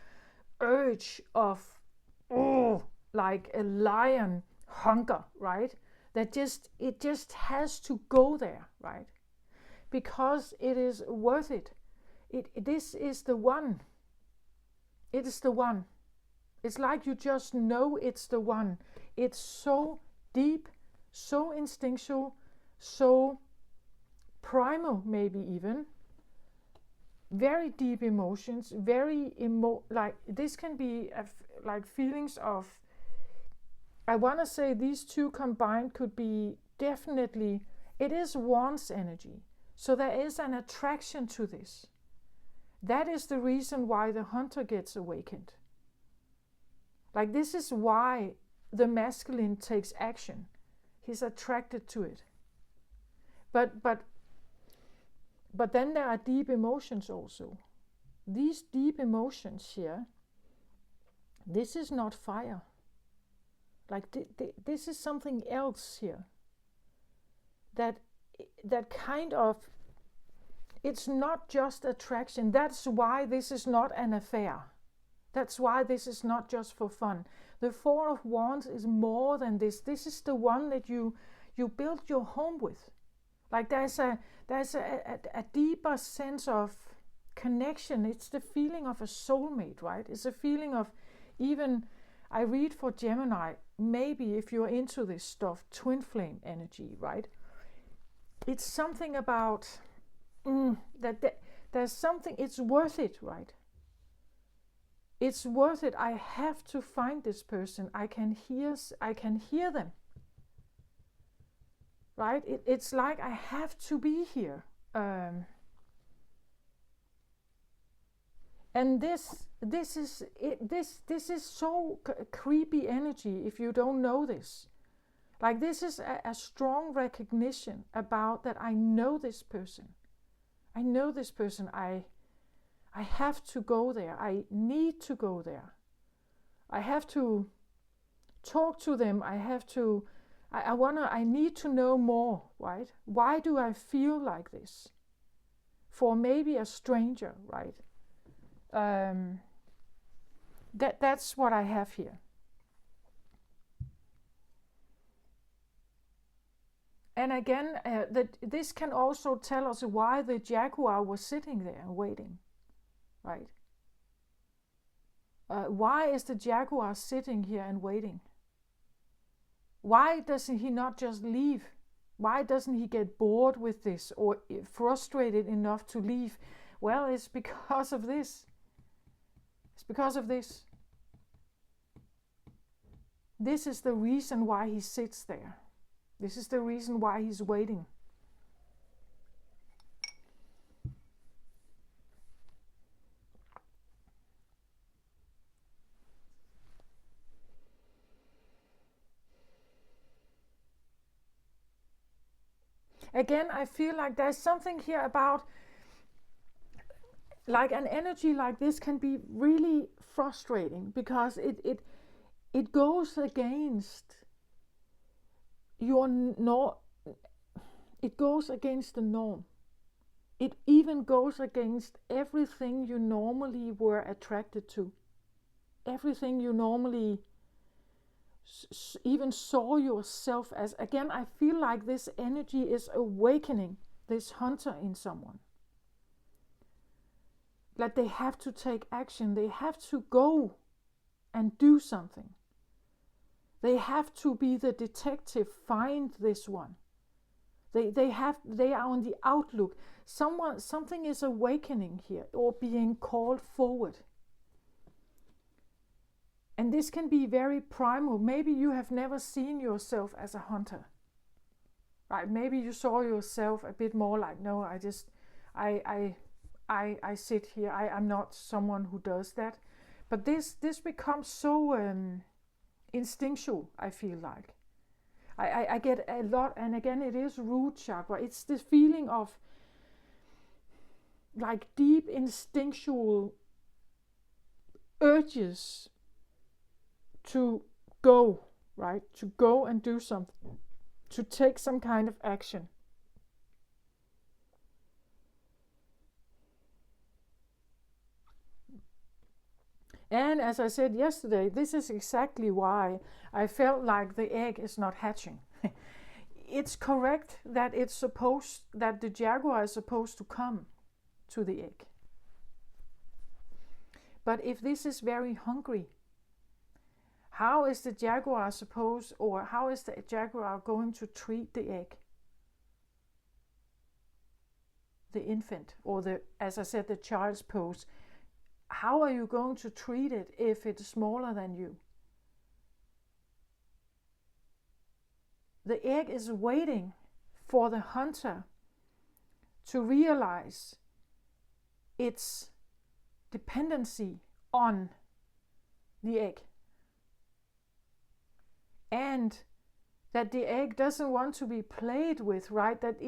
Speaker 1: urge of, oh, like a lion hunger, right? That it just has to go there, right? Because it is worth it. This is the one. It is the one. It's like you just know it's the one. It's so deep, so instinctual, so primal, maybe even. Very deep emotions, very like this can be like feelings of, I want to say these two combined could be definitely, it is one's energy. So there is an attraction to this. That is the reason why the hunter gets awakened. Like this is why the masculine takes action. He's attracted to it. But then there are deep emotions also. These deep emotions here, this is not fire. Like this is something else here. That kind of, it's not just attraction. That's why this is not an affair. That's why this is not just for fun. The Four of Wands is more than this. This is the one that you build your home with. Like there's a deeper sense of connection. It's the feeling of a soulmate, right? It's a feeling of, even I read for Gemini, maybe if you're into this stuff, twin flame energy, right? It's something about that there's something, it's worth it, right? It's worth it. I have to find this person. I can hear them. Right? It's like I have to be here. And this is so creepy energy if you don't know this. Like this is a strong recognition about that I know this person. I know this person. I have to go there. I need to go there. I have to talk to them. I have to, I need to know more, right? Why do I feel like this? For maybe a stranger, right? That's what I have here. And again, this can also tell us why the jaguar was sitting there and waiting, right? Why is the jaguar sitting here and waiting? Why doesn't he not just leave? Why doesn't he get bored with this or frustrated enough to leave? Well, it's because of this. It's because of this. This is the reason why he sits there. This is the reason why he's waiting. Again, I feel like there's something here about, like an energy like this can be really frustrating because it goes against it goes against the norm. It even goes against everything you normally were attracted to. Everything you normally even saw yourself as. Again, I feel like this energy is awakening this hunter in someone. Like they have to take action. They have to go and do something. They have to be the detective, find this one. They are on the outlook. Something is awakening here or being called forward. And this can be very primal. Maybe you have never seen yourself as a hunter. Right? Maybe you saw yourself a bit more like, no, I sit here. I'm not someone who does that. But this becomes so instinctual, I feel like. I get a lot, and again, it is root chakra. It's the feeling of like deep instinctual urges to go, right? To go and do something, to take some kind of action. And as I said yesterday, this is exactly why I felt like the egg is not hatching. It's correct that that the jaguar is supposed to come to the egg. But if this is very hungry, how is the jaguar going to treat the egg? The infant, or as I said, the child's pose. How are you going to treat it if it's smaller than you? The egg is waiting for the hunter to realize its dependency on the egg. And that the egg doesn't want to be played with, right? That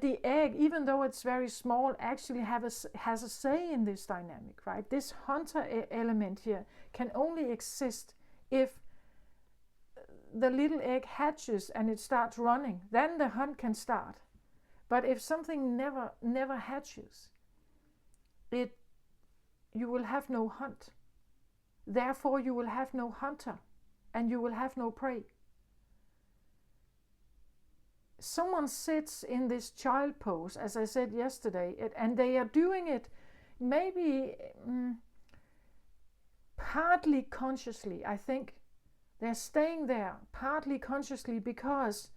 Speaker 1: the egg, even though it's very small, actually has a say in this dynamic, right? This hunter element here can only exist if the little egg hatches and it starts running. Then the hunt can start. But if something never hatches, you will have no hunt. Therefore, you will have no hunter, and you will have no prey. Someone sits in this child pose, as I said yesterday, and they are doing it maybe partly consciously. I think they're staying there partly consciously, because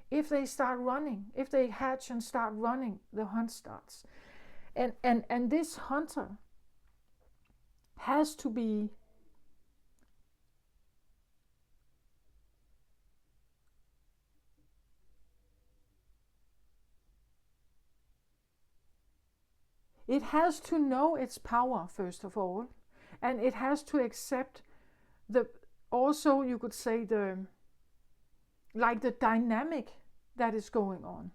Speaker 1: if they start running, if they hatch and start running, the hunt starts. And this hunter has to be it has to know its power, first of all, and it has to accept also you could say the dynamic that is going on.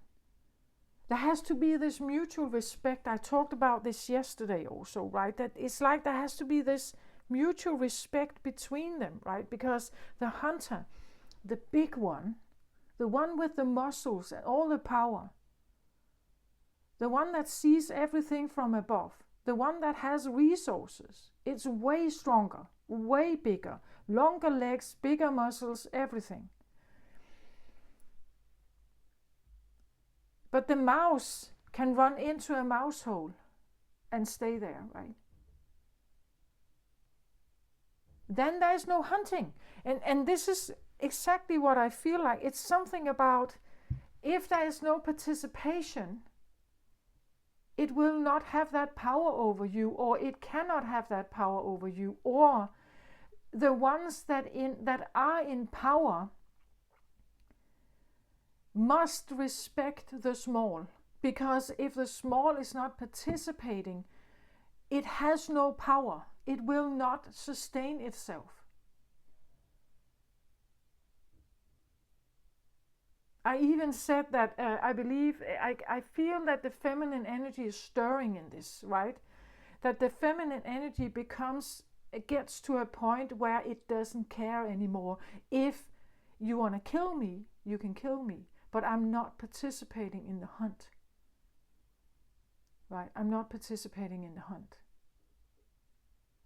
Speaker 1: There has to be this mutual respect. I talked about this yesterday also, right? That it's like there has to be this mutual respect between them, right? Because the hunter, the big one, the one with the muscles and all the power, the one that sees everything from above, the one that has resources, it's way stronger, way bigger, longer legs, bigger muscles, everything. But the mouse can run into a mouse hole and stay there, right? Then there's no hunting. And this is exactly what I feel like. It's something about, if there is no participation, it will not have that power over you, or it cannot have that power over you, or the ones that are in power must respect the small, because if the small is not participating, it has no power. It will not sustain itself. I even said that I feel that the feminine energy is stirring in this, right? That the feminine energy gets to a point where it doesn't care anymore. If you want to kill me, you can kill me, but I'm not participating in the hunt. Right? I'm not participating in the hunt.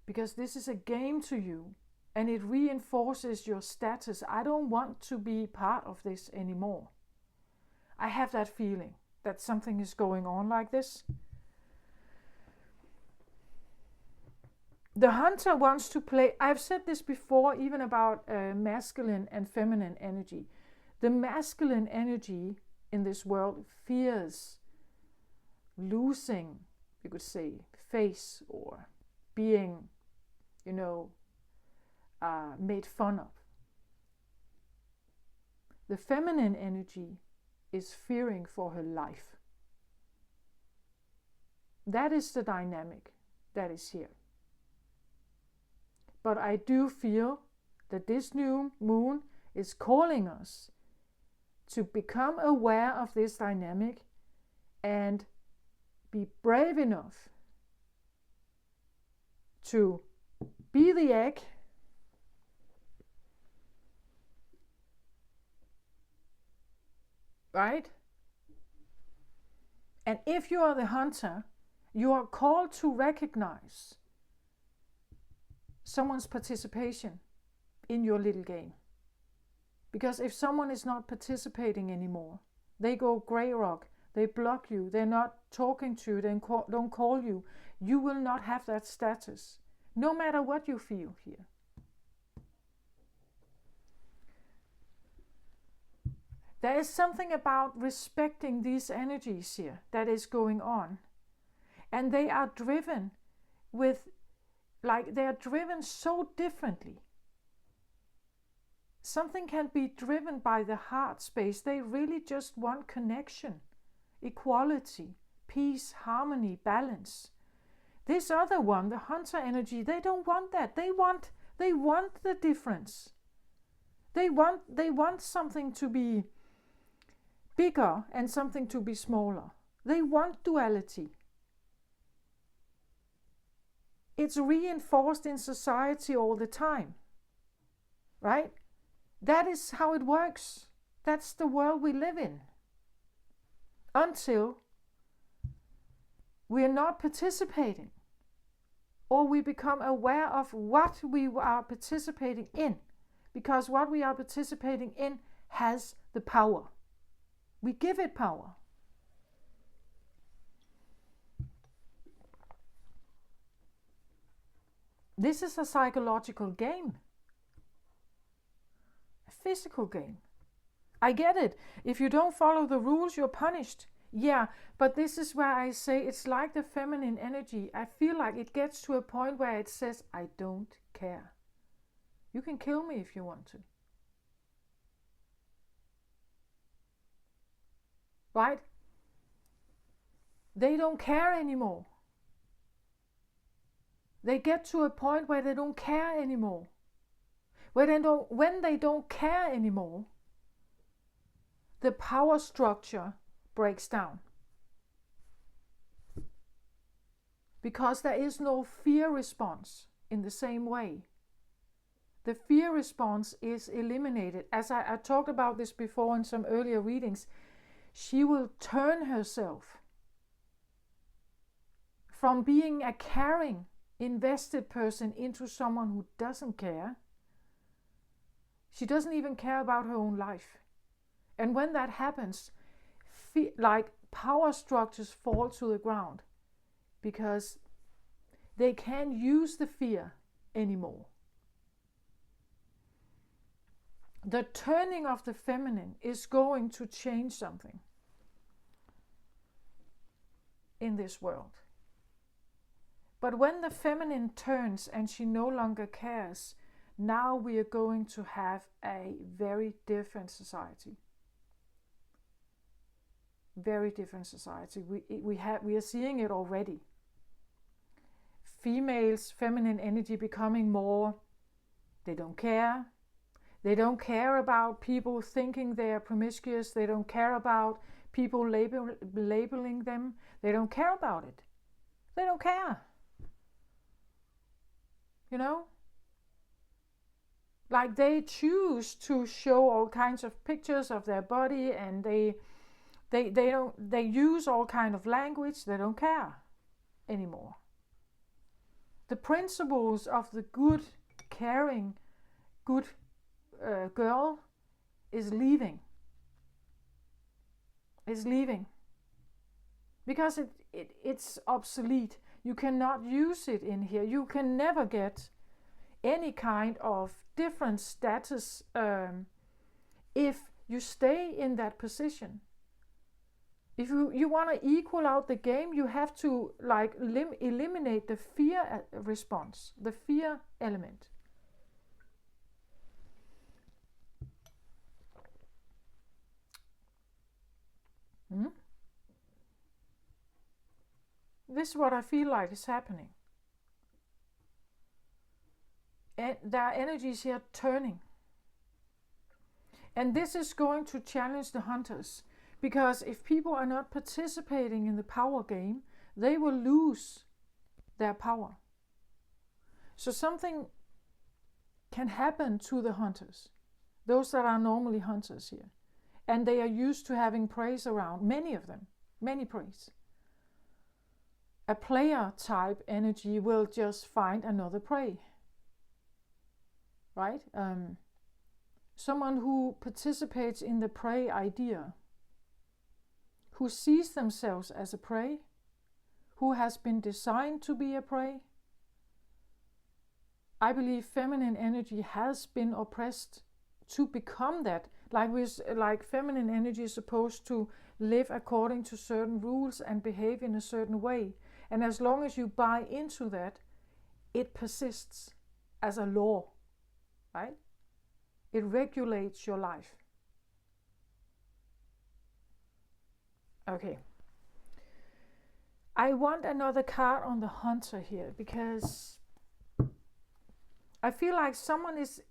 Speaker 1: Because this is a game to you, and it reinforces your status. I don't want to be part of this anymore. I have that feeling that something is going on like this. The hunter wants to play. I've said this before, even about masculine and feminine energy. The masculine energy in this world fears losing, you could say, face, or being, made fun of. The feminine energy is fearing for her life. That is the dynamic that is here. But I do feel that this new moon is calling us to become aware of this dynamic and be brave enough to be the egg, right? And if you are the hunter, you are called to recognize someone's participation in your little game. Because if someone is not participating anymore, they go grey rock, they block you, they're not talking to you, they don't call you, you will not have that status, no matter what you feel here. There is something about respecting these energies here that is going on. And they are driven with, they are driven so differently. Something can be driven by the heart space. They really just want connection, equality, peace, harmony, balance. This other one, the hunter energy, they don't want that. They want the difference. They want something to be bigger and something to be smaller. They want duality. It's reinforced in society all the time, right? That is how it works. That's the world we live in. Until we're not participating, or we become aware of what we are participating in, because what we are participating in has the power. We give it power. This is a psychological game. A physical game. I get it. If you don't follow the rules, you're punished. Yeah, but this is where I say it's like the feminine energy. I feel like it gets to a point where it says, I don't care. You can kill me if you want to. Right? They don't care anymore. They get to a point where they don't care anymore. When they don't care anymore, the power structure breaks down. Because there is no fear response in the same way. The fear response is eliminated. As I talked about this before in some earlier readings, she will turn herself from being a caring, invested person into someone who doesn't care. She doesn't even care about her own life. And when that happens, power structures fall to the ground because they can't use the fear anymore. The turning of the feminine is going to change something in this world. But when the feminine turns and she no longer cares, now we are going to have a very different society. Very different society. We are seeing it already. Females, feminine energy becoming more, they don't care. They don't care about people thinking they are promiscuous. They don't care about people labeling them. They don't care about it. They don't care. You know? Like they choose to show all kinds of pictures of their body, and they use all kind of language. They don't care anymore. The principles of the good, caring, good girl is leaving. Is leaving. Because it's obsolete. You cannot use it in here. You can never get any kind of different status if you stay in that position. If you want to equal out the game, you have to eliminate the fear response, the fear element. This is what I feel like is happening. And there are energies here turning. And this is going to challenge the hunters, because if people are not participating in the power game, they will lose their power. So something can happen to the hunters, those that are normally hunters here. And they are used to having prey around, many of them, many prey. A player type energy will just find another prey, right? Someone who participates in the prey idea, who sees themselves as a prey, who has been designed to be a prey. I believe feminine energy has been oppressed to become that. Like feminine energy is supposed to live according to certain rules and behave in a certain way. And as long as you buy into that, it persists as a law, right? It regulates your life. Okay. I want another card on the hunter here, because I feel like someone is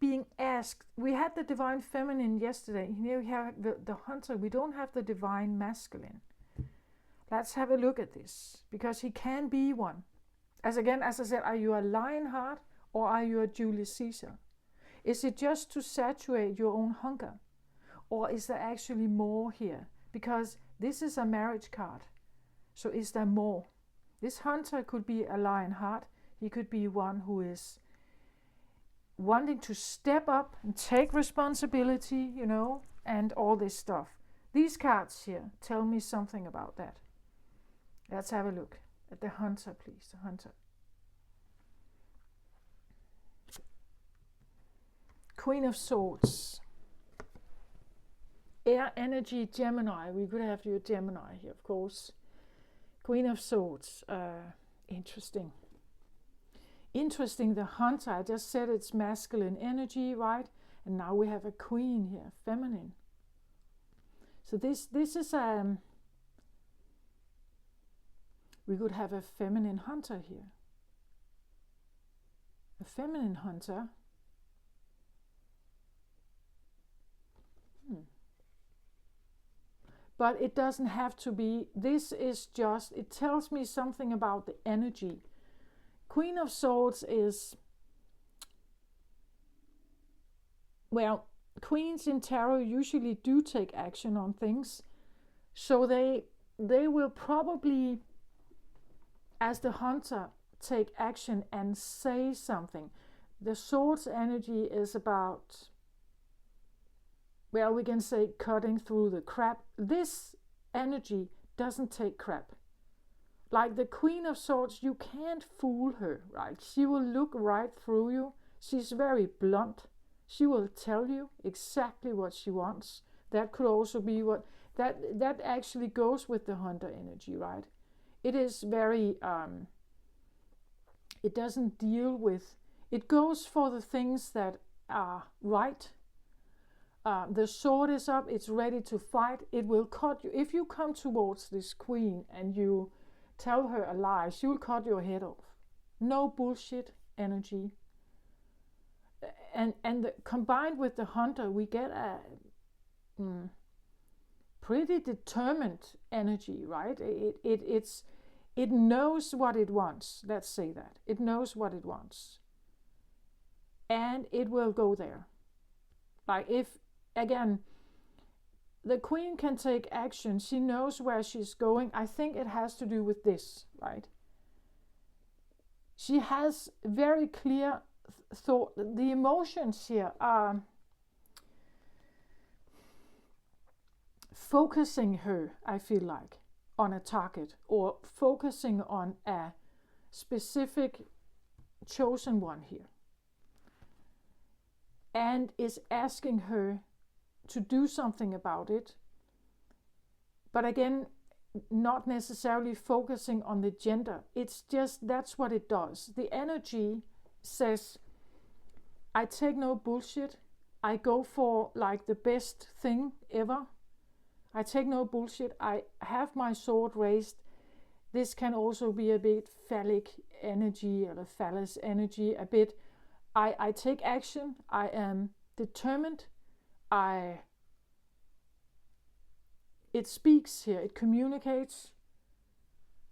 Speaker 1: being asked. We had the divine feminine yesterday. Here we have the hunter. We don't have the divine masculine. Let's have a look at this, because he can be one. As I said, are you a Lionheart or are you a Julius Caesar? Is it just to saturate your own hunger? Or is there actually more here? Because this is a marriage card. So is there more? This hunter could be a Lionheart. He could be one who is wanting to step up and take responsibility, and all this stuff. These cards here tell me something about that. Let's have a look at the hunter, please. The hunter. Queen of Swords. Air energy, Gemini. We could have your Gemini here, of course. Queen of Swords. Interesting. Interesting, the hunter. I just said it's masculine energy, right? And now we have a queen here, feminine. So this is we could have a feminine hunter here. A feminine hunter. But it doesn't have to be. This is just, it tells me something about the energy. Queen of Swords is, well, queens in tarot usually do take action on things. So they will probably, as the hunter, take action and say something. The Swords energy is about, well, we can say cutting through the crap. This energy doesn't take crap. Like the Queen of Swords, you can't fool her, right? She will look right through you. She's very blunt. She will tell you exactly what she wants. That could also be what, that actually goes with the hunter energy, right? It is very, it doesn't deal with, it goes for the things that are right. The sword is up, it's ready to fight. It will cut you. If you come towards this queen and you tell her a lie, she will cut your head off. No bullshit energy. And combined with the hunter, we get a pretty determined energy, right? It knows what it wants. Let's say that. It knows what it wants. And it will go there. Like if, again, the queen can take action. She knows where she's going. I think it has to do with this, right? She has very clear thought. The emotions here are focusing her, I feel like, on a target, or focusing on a specific chosen one here, and is asking her to do something about it. But again, not necessarily focusing on the gender. It's just, that's what it does. The energy says, I take no bullshit. I go for like the best thing ever. I take no bullshit. I have my sword raised. This can also be a bit phallic energy or phallus energy, a bit I take action, I am determined, it speaks here, it communicates.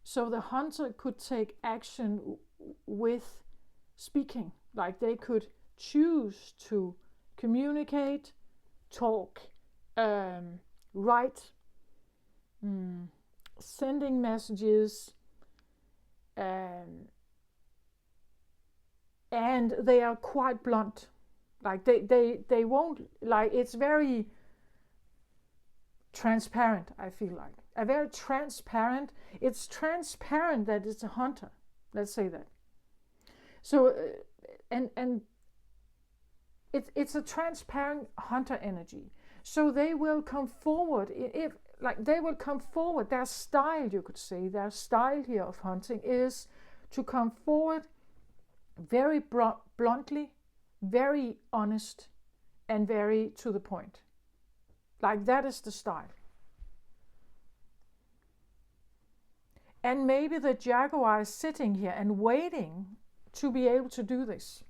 Speaker 1: So the hunter could take action with speaking, like they could choose to communicate, talk, write, sending messages, and they are quite blunt. Like they won't, like, it's very transparent, I feel like. A very transparent, it's transparent that it's a hunter. Let's say that. So, and it's a transparent hunter energy. So they will come forward, if like they will come forward, their style, you could say, their style here of hunting is to come forward very bluntly, very honest, and very to the point. Like that is the style. And maybe the jaguar is sitting here and waiting to be able to do this.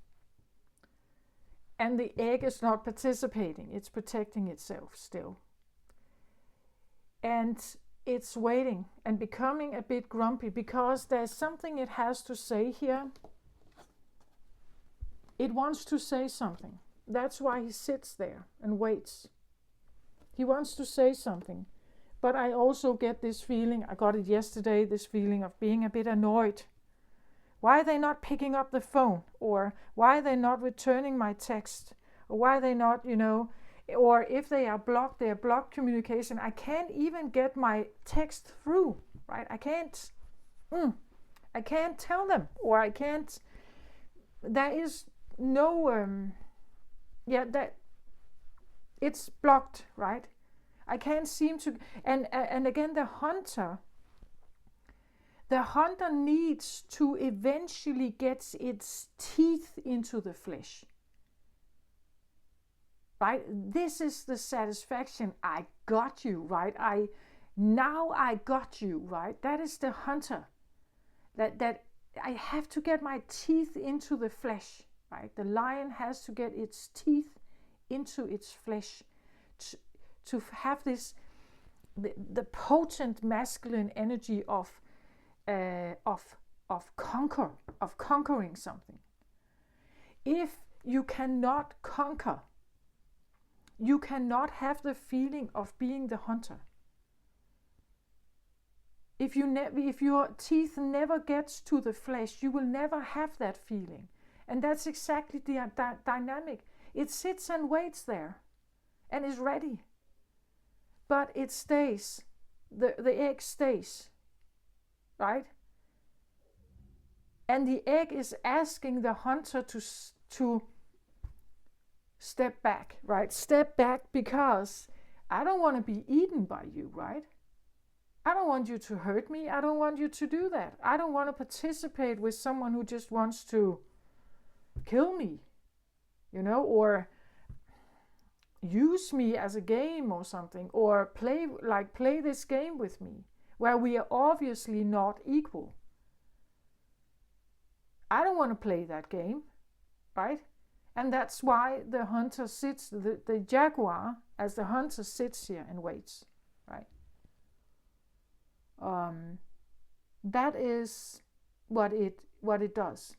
Speaker 1: And the egg is not participating, it's protecting itself still. And it's waiting and becoming a bit grumpy because there's something it has to say here. It wants to say something. That's why he sits there and waits. He wants to say something. But I also get this feeling, I got it yesterday, this feeling of being a bit annoyed. Why are they not picking up the phone? Or why are they not returning my text? Or why are they not, or if they are blocked communication. I can't even get my text through, right? I can't tell them, or I can't, there is no, that it's blocked, right? I can't seem to, and again, the hunter needs to eventually get its teeth into the flesh, right? This is the satisfaction. I got you, right? I got you, right? That is the hunter. That I have to get my teeth into the flesh, right? The lion has to get its teeth into its flesh to have this, the potent masculine energy of conquering something. If you cannot conquer, you cannot have the feeling of being the hunter. If your teeth never gets to the flesh, you will never have that feeling. And that's exactly the dynamic. It sits and waits there and is ready. But it stays. The egg stays. Right? And the egg is asking the hunter to step back, right? Step back because I don't want to be eaten by you, right? I don't want you to hurt me. I don't want you to do that. I don't want to participate with someone who just wants to kill me, or use me as a game or something, or play this game with me where we are obviously not equal. I don't want to play that game, right? And that's why the hunter sits, the jaguar as the hunter sits here and waits, right? That is what it does.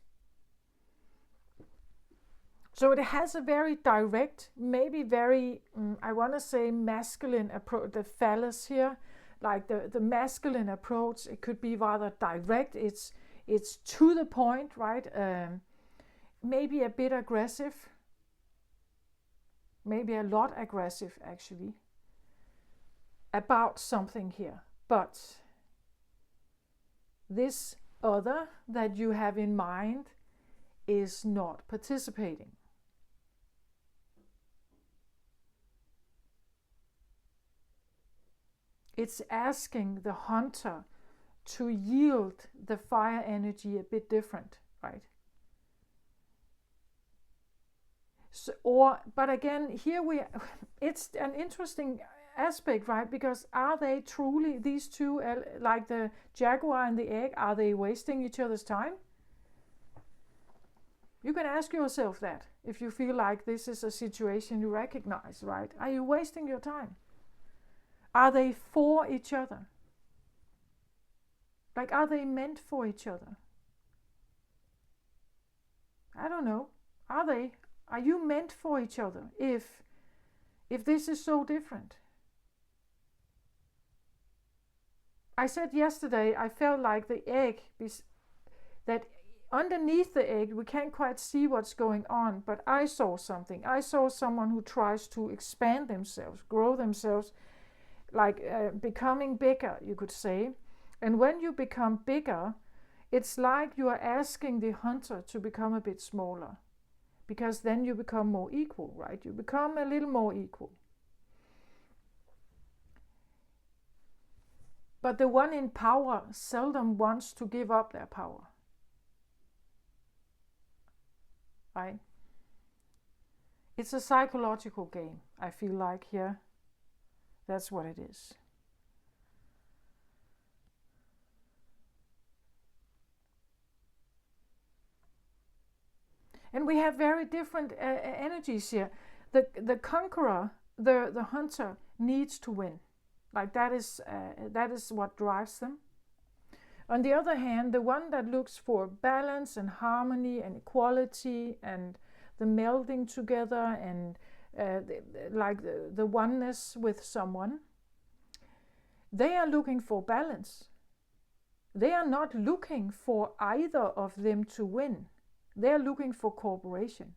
Speaker 1: So it has a very direct, maybe very, I want to say masculine approach, the phallus here, like the masculine approach. It could be rather direct, it's to the point, right? Maybe a bit aggressive, maybe a lot aggressive actually, about something here. But this other that you have in mind is not participating. It's asking the hunter to yield the fire energy a bit different, right? So, but again, here it's an interesting aspect, right? Because are they truly, these two, like the jaguar and the egg, are they wasting each other's time? You can ask yourself that if you feel like this is a situation you recognize, right? Are you wasting your time? Are they for each other? Like, are they meant for each other? I don't know. Are they? Are you meant for each other if this is so different? I said yesterday I felt like the egg, that underneath the egg we can't quite see what's going on, but I saw something. I saw someone who tries to expand themselves, grow themselves, like becoming bigger, you could say. And when you become bigger, it's like you are asking the hunter to become a bit smaller, because then you become more equal, right? You become a little more equal. But the one in power seldom wants to give up their power, right? It's a psychological game, I feel like here. That's what it is. And we have very different energies here. The conqueror, the hunter, needs to win. Like that is what drives them. On the other hand, the one that looks for balance and harmony and equality and the melding together and the oneness with someone, they are looking for balance. They are not looking for either of them to win. They are looking for cooperation.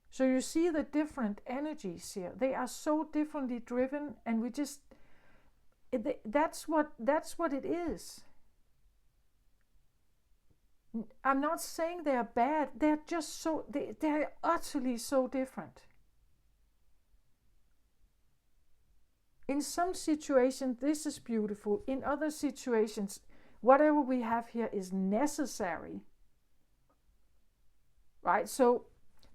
Speaker 1: So you see the different energies here. They are so differently driven, and we just that's what it is. I'm not saying they are bad. They're just so they're utterly so different. In some situations, this is beautiful. In other situations, whatever we have here is necessary. Right? So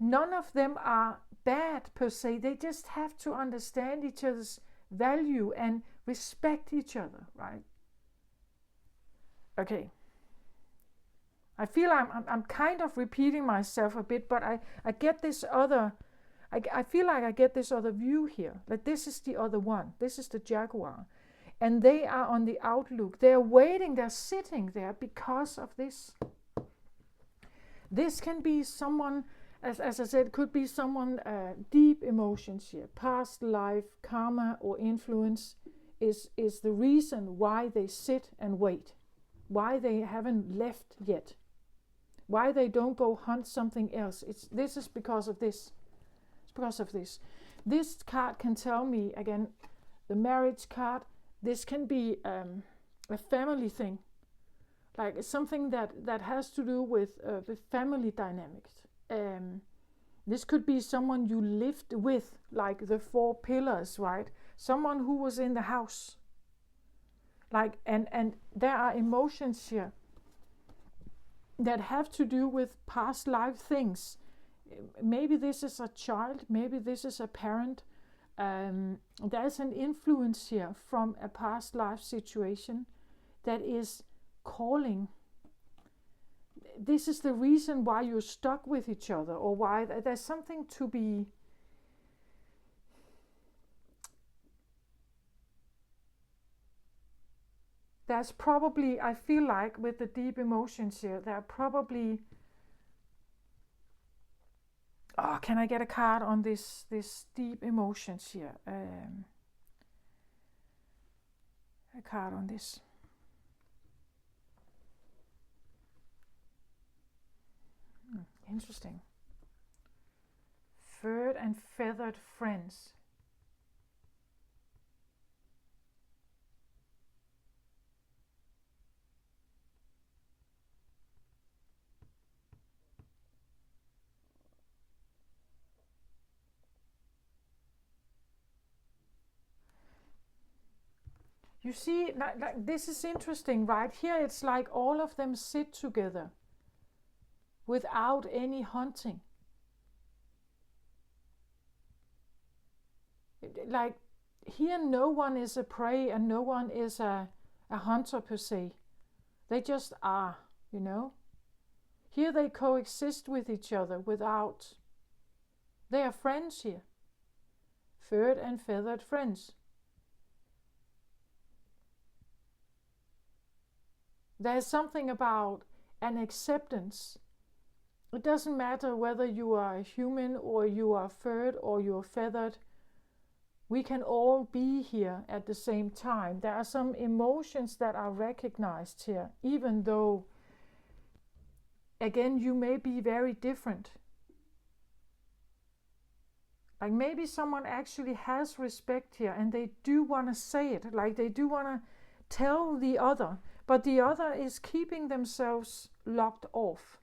Speaker 1: none of them are bad per se. They just have to understand each other's value and respect each other, right? Okay. I feel I'm kind of repeating myself a bit, but I get this other, I feel like I get this other view here. Like this is the other one. This is the jaguar. And they are on the outlook. They're waiting, they're sitting there because of this. This can be someone, as I said, could be someone, deep emotions here, past life, karma or influence is the reason why they sit and wait, why they haven't left yet, why they don't go hunt something else. This is because of this. It's because of this. This card can tell me, again, the marriage card, this can be a family thing. Like something that has to do with family dynamics. This could be someone you lived with, like the 4 pillars, right? Someone who was in the house. Like and there are emotions here that have to do with past life things. Maybe this is a child, maybe this is a parent. There's an influence here from a past life situation that is calling. This is the reason why you're stuck with each other, or why there's something to be there's probably, I feel like with the deep emotions here, there are probably, can I get a card on this deep emotions here? A card on this. Interesting. Furred and feathered friends. You see, like this is interesting, right? Here it's like all of them sit together without any hunting. Like here no one is a prey and no one is a hunter per se. They just are, you know. Here they coexist with each other without... They are friends here. Furred and feathered friends. There's something about an acceptance. It doesn't matter whether you are a human or you are furred or you're feathered. We can all be here at the same time. There are some emotions that are recognized here, even though, again, you may be very different. Like maybe someone actually has respect here and they do want to say it, like they do want to tell the other, but the other is keeping themselves locked off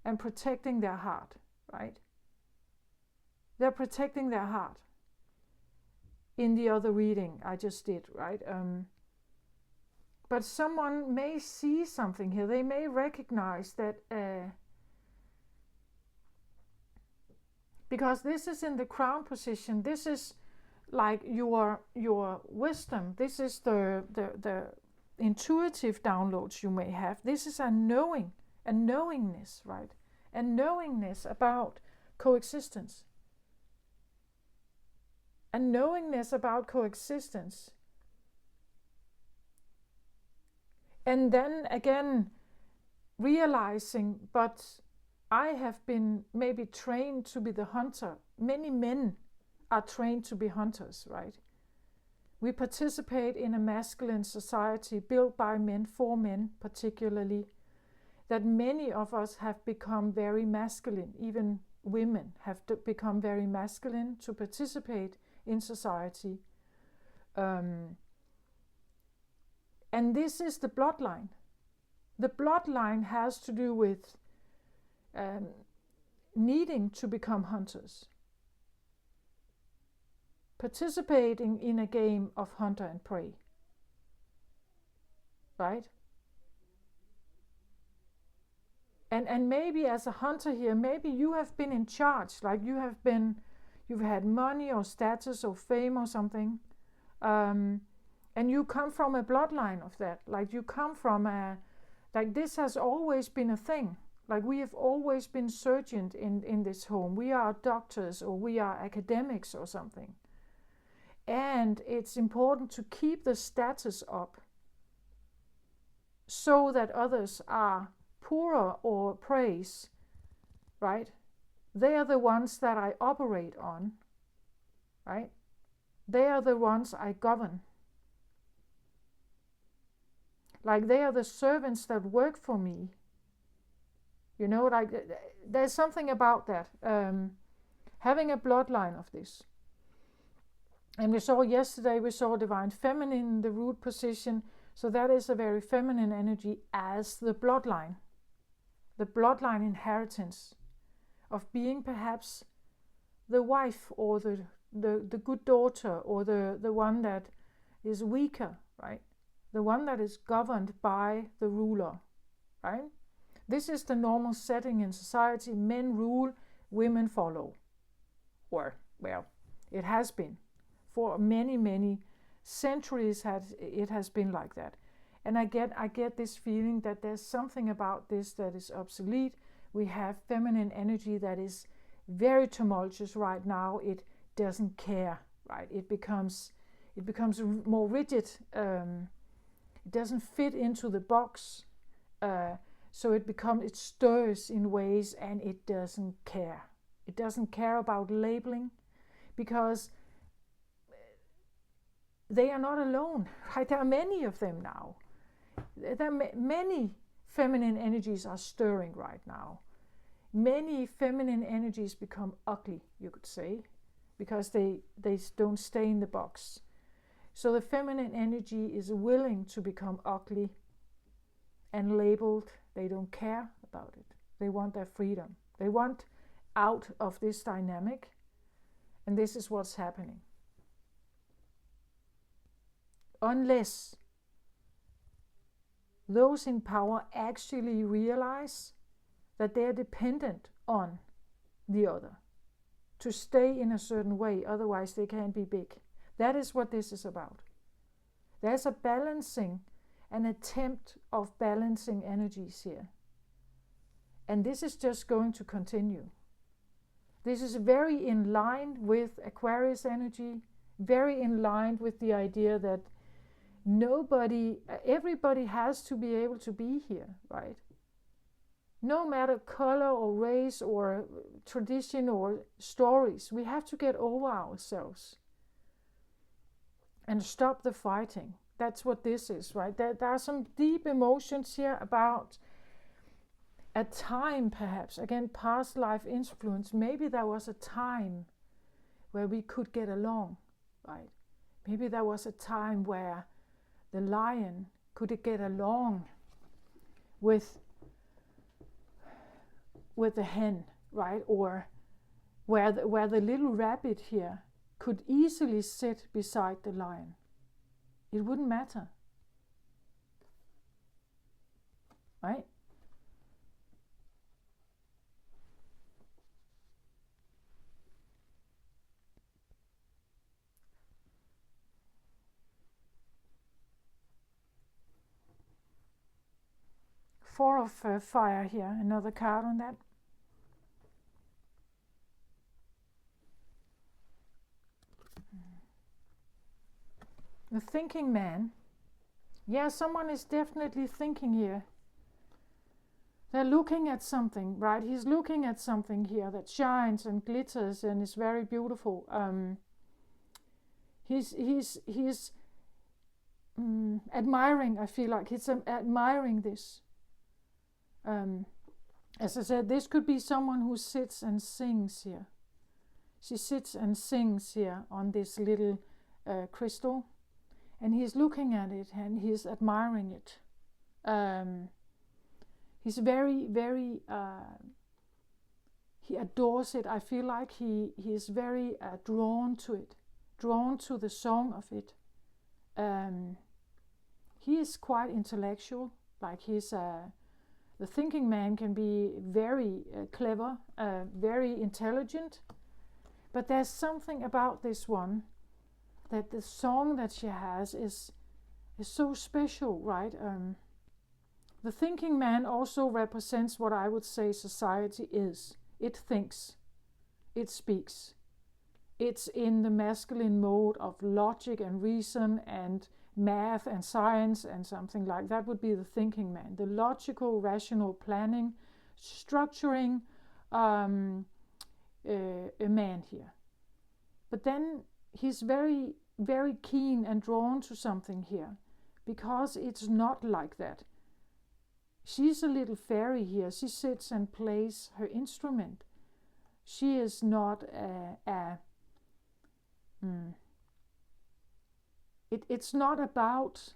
Speaker 1: and protecting their heart, right? They're protecting their heart. In the other reading I just did, right? But someone may see something here. They may recognize that, because this is in the crown position. This is like your wisdom. This is the intuitive downloads you may have. This is a knowing, a knowingness, right? A knowingness about coexistence. A knowingness about coexistence. And then again, realizing, but I have been maybe trained to be the hunter. Many men are trained to be hunters, right? We participate in a masculine society built by men, for men particularly, that many of us have become very masculine. Even women have become very masculine to participate in society. And this is the bloodline. The bloodline has to do with needing to become hunters. Participating in a game of hunter and prey. Right? And maybe as a hunter here, maybe you have been in charge, like you've had money or status or fame or something. And you come from a bloodline of that. Like you come from like this has always been a thing. Like we have always been surgeons in this home. We are doctors or we are academics or something. And it's important to keep the status up so that others are poorer or praise, right? They are the ones that I operate on, right? They are the ones I govern. Like they are the servants that work for me. You know, like there's something about that. Having a bloodline of this. And we saw yesterday, we saw Divine Feminine in the root position. So that is a very feminine energy as the bloodline. The bloodline inheritance of being perhaps the wife or the good daughter or the one that is weaker, right? The one that is governed by the ruler, right? This is the normal setting in society. Men rule, women follow. Or, well, it has been. For many, many centuries it has been like that. And I get this feeling that there's something about this that is obsolete. We have feminine energy that is very tumultuous right now. It doesn't care, right? It becomes more rigid. It doesn't fit into the box. So it stirs in ways and it doesn't care. It doesn't care about labeling because they are not alone, right? There are many of them now. Many feminine energies are stirring right now. Many feminine energies become ugly, you could say, because they don't stay in the box. So the feminine energy is willing to become ugly and labeled. They don't care about it. They want their freedom. They want out of this dynamic, and this is what's happening. Unless those in power actually realize that they are dependent on the other to stay in a certain way, otherwise they can't be big. That is what this is about. There's a balancing, an attempt of balancing energies here. And this is just going to continue. This is very in line with Aquarius energy, very in line with the idea that everybody has to be able to be here, right? No matter color or race or tradition or stories, we have to get over ourselves and stop the fighting. That's what this is, right? There are some deep emotions here about a time, perhaps, again, past life influence. Maybe there was a time where we could get along, right? Maybe there was a time where the lion could get along with the hen, right? Or where the little rabbit here could easily sit beside the lion. It wouldn't matter, right? Four of fire here, another card on that. The thinking man. Yeah, someone is definitely thinking here. They're looking at something, right? He's looking at something here that shines and glitters and is very beautiful. He's admiring, I feel like. He's admiring this. As I said, this could be someone who sits and sings here. She sits and sings here on this little crystal. And he's looking at it and he's admiring it. He's very, very, he adores it. I feel like he is very drawn to it, drawn to the song of it. He is quite intellectual, like the thinking man can be very clever, very intelligent, but there's something about this one that the song that she has is so special, right? The thinking man also represents what I would say society is. It thinks, it speaks. It's in the masculine mode of logic and reason and math and science and something like that would be the thinking man. The logical, rational planning, structuring a man here. But then he's very, very keen and drawn to something here because it's not like that. She's a little fairy here. She sits and plays her instrument. She is not it's not about,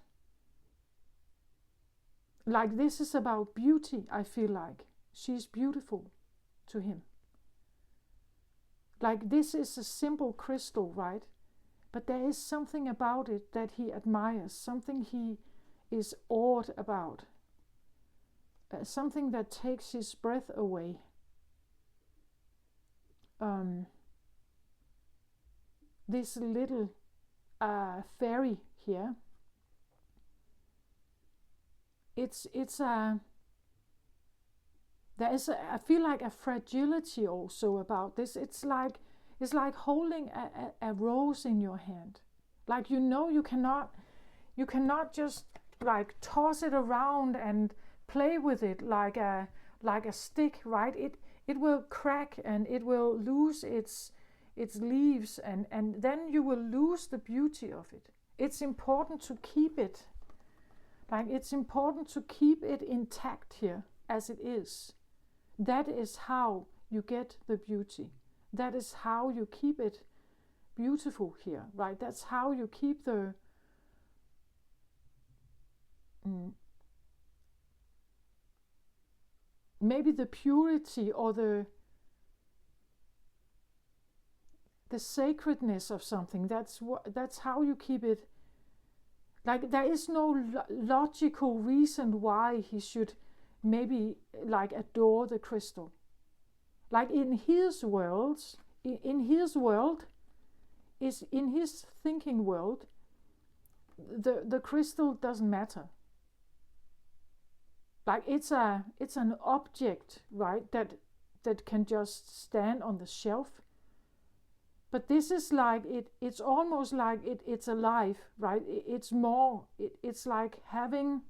Speaker 1: like, this is about beauty, I feel like. She's beautiful to him. Like, this is a simple crystal, right? But there is something about it that he admires, something he is awed about, something that takes his breath away. This little fairy here, I feel like a fragility also about this. It's like holding a rose in your hand. Like, you cannot just like toss it around and play with it like a stick, right? It will crack and it will lose its leaves and then you will lose the beauty of it. It's important to keep it. Like, it's important to keep it intact here as it is. That is how you get the beauty. That is how you keep it beautiful here, right? That's how you keep the maybe the purity or the sacredness of something. That's how you keep it. Like, there is no logical reason why he should maybe like adore the crystal. Like, in his world, is in his thinking world, the crystal doesn't matter. Like it's an object, right, that can just stand on the shelf. But this is like it's almost like it's alive, right? It's more, it's like having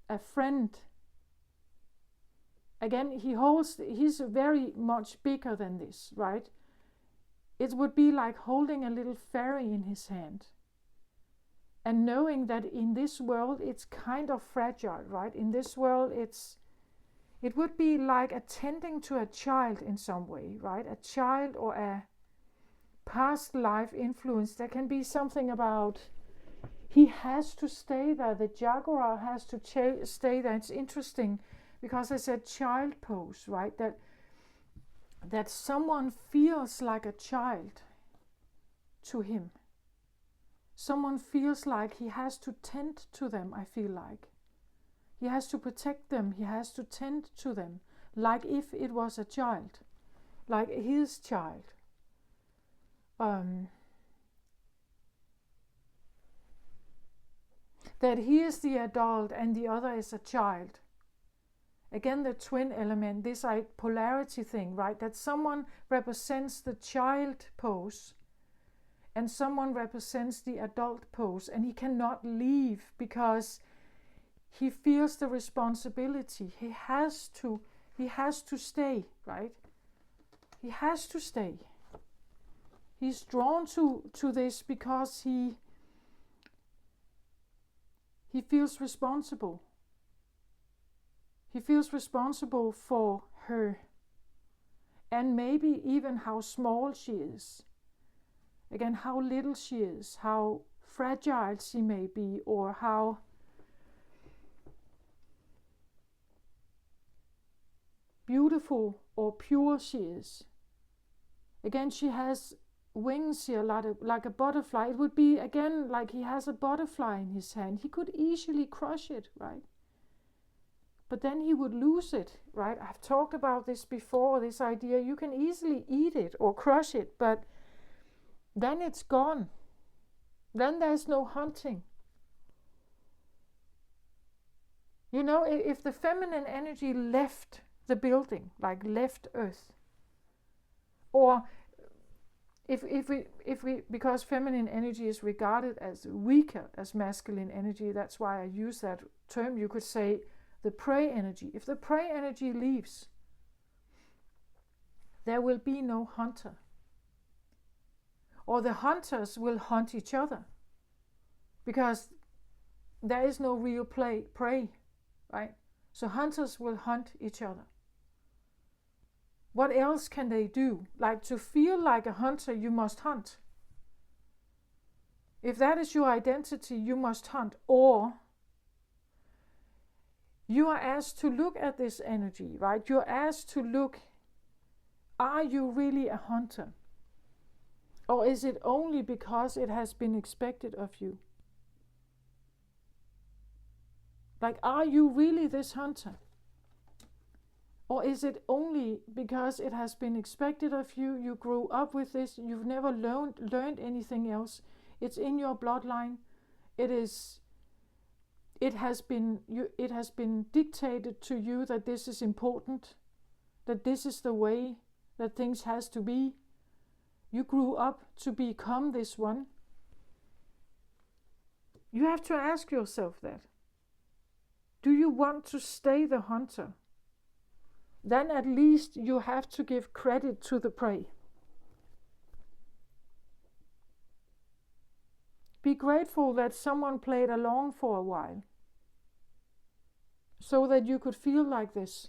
Speaker 1: a friend. Again, he's very much bigger than this, right? It would be like holding a little fairy in his hand. And knowing that in this world it's kind of fragile, right? In this world it would be like attending to a child in some way, right? A child or a past life influence. There can be something about he has to stay there. The jaguar has to stay there. It's interesting because I said child pose, right? That someone feels like a child to him. Someone feels like he has to tend to them, I feel like. He has to protect them. He has to tend to them. Like if it was a child. Like his child. That he is the adult and the other is a child. Again, the twin element, this polarity thing, right? That someone represents the child pose and someone represents the adult pose, and he cannot leave because he feels the responsibility. He has to stay, right? He has to stay. He's drawn to this because he feels responsible. He feels responsible for her, and maybe even how small she is. Again, how little she is, how fragile she may be, or how beautiful or pure she is. Again, she has wings here like a butterfly. It would be, again, like he has a butterfly in his hand. He could easily crush it, right? But then he would lose it, right? I've talked about this before, this idea. You can easily eat it or crush it, but then it's gone. Then there's no hunting. You know, if the feminine energy left the building, like left Earth, or if we because feminine energy is regarded as weaker as masculine energy, that's why I use that term. You could say the prey energy. If the prey energy leaves, there will be no hunter. Or the hunters will hunt each other. Because there is no real prey, right? So hunters will hunt each other. What else can they do? Like, to feel like a hunter, you must hunt. If that is your identity, you must hunt. Or you are asked to look at this energy, right? You're asked to look, are you really a hunter? Or is it only because it has been expected of you? Like, are you really this hunter? Or is it only because it has been expected of you? You grew up with this, you've never learned anything else. It's in your bloodline. It has been dictated to you that this is important, that this is the way that things has to be. You grew up to become this one. You have to ask yourself that. Do you want to stay the hunter? Then at least you have to give credit to the prey. Be grateful that someone played along for a while, so that you could feel like this.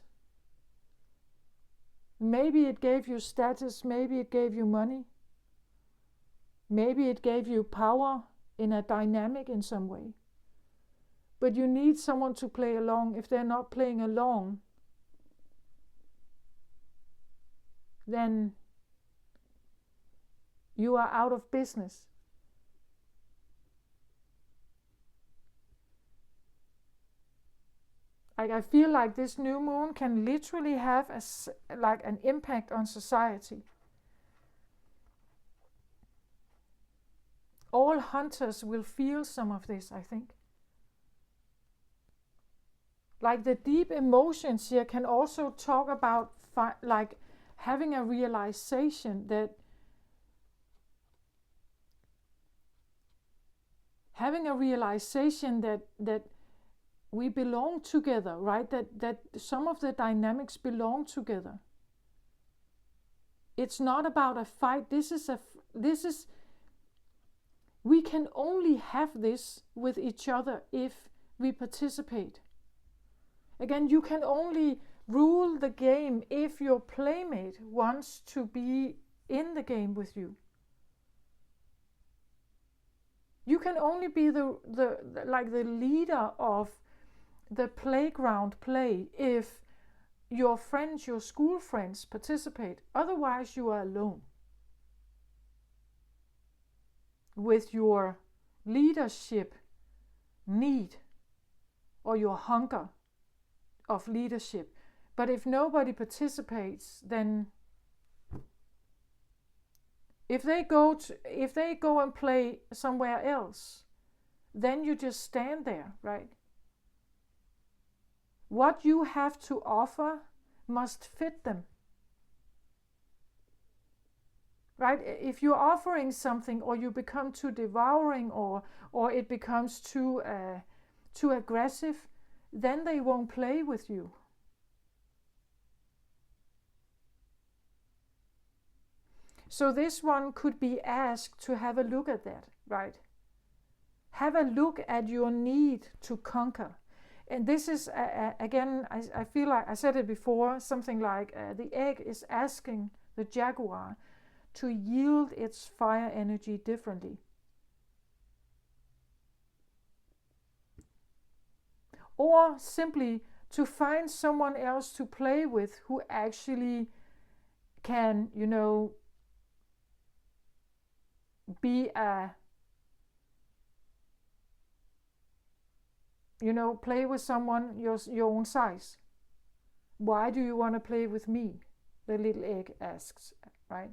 Speaker 1: Maybe it gave you status, maybe it gave you money, maybe it gave you power in a dynamic in some way. But you need someone to play along. If they're not playing along, then you are out of business. Like, I feel like this new moon can literally have an impact on society. All hunters will feel some of this, I think. Like the deep emotions here can also talk about like having a realization that that we belong together, right? That some of the dynamics belong together. It's not about a fight. We can only have this with each other if we participate. Again, you can only rule the game if your playmate wants to be in the game with you. You can only be the leader of the playground play if your friends, your school friends participate. Otherwise, you are alone with your leadership need or your hunger of leadership. But if nobody participates, then if they go and play somewhere else, then you just stand there, right? What you have to offer must fit them. Right? If you're offering something or you become too devouring or it becomes too aggressive, then they won't play with you. So this one could be asked to have a look at that, right? Have a look at your need to conquer. And this is, again, I feel like I said it before, something like the egg is asking the jaguar to yield its fire energy differently. Or simply to find someone else to play with who actually can, be play with someone your own size. Why do you want to play with me? The little egg asks, right?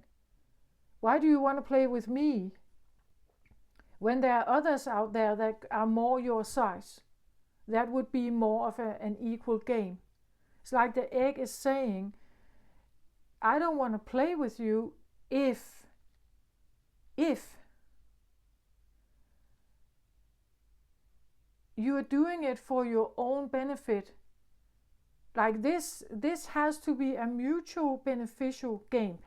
Speaker 1: Why do you want to play with me when there are others out there that are more your size? That would be more of an equal game. It's like the egg is saying, I don't want to play with you if you are doing it for your own benefit. Like this has to be a mutual beneficial game.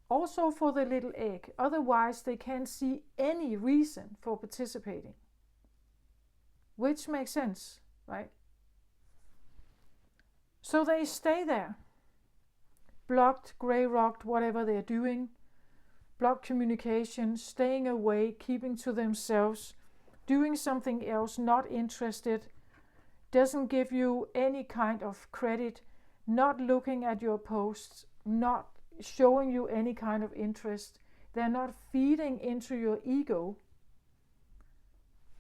Speaker 1: Also for the little egg. Otherwise they can't see any reason for participating. Which makes sense, right? So they stay there. Blocked, grey rocked, whatever they're doing. Blocked communication, staying away, keeping to themselves, doing something else, not interested, doesn't give you any kind of credit, not looking at your posts, not showing you any kind of interest. They're not feeding into your ego.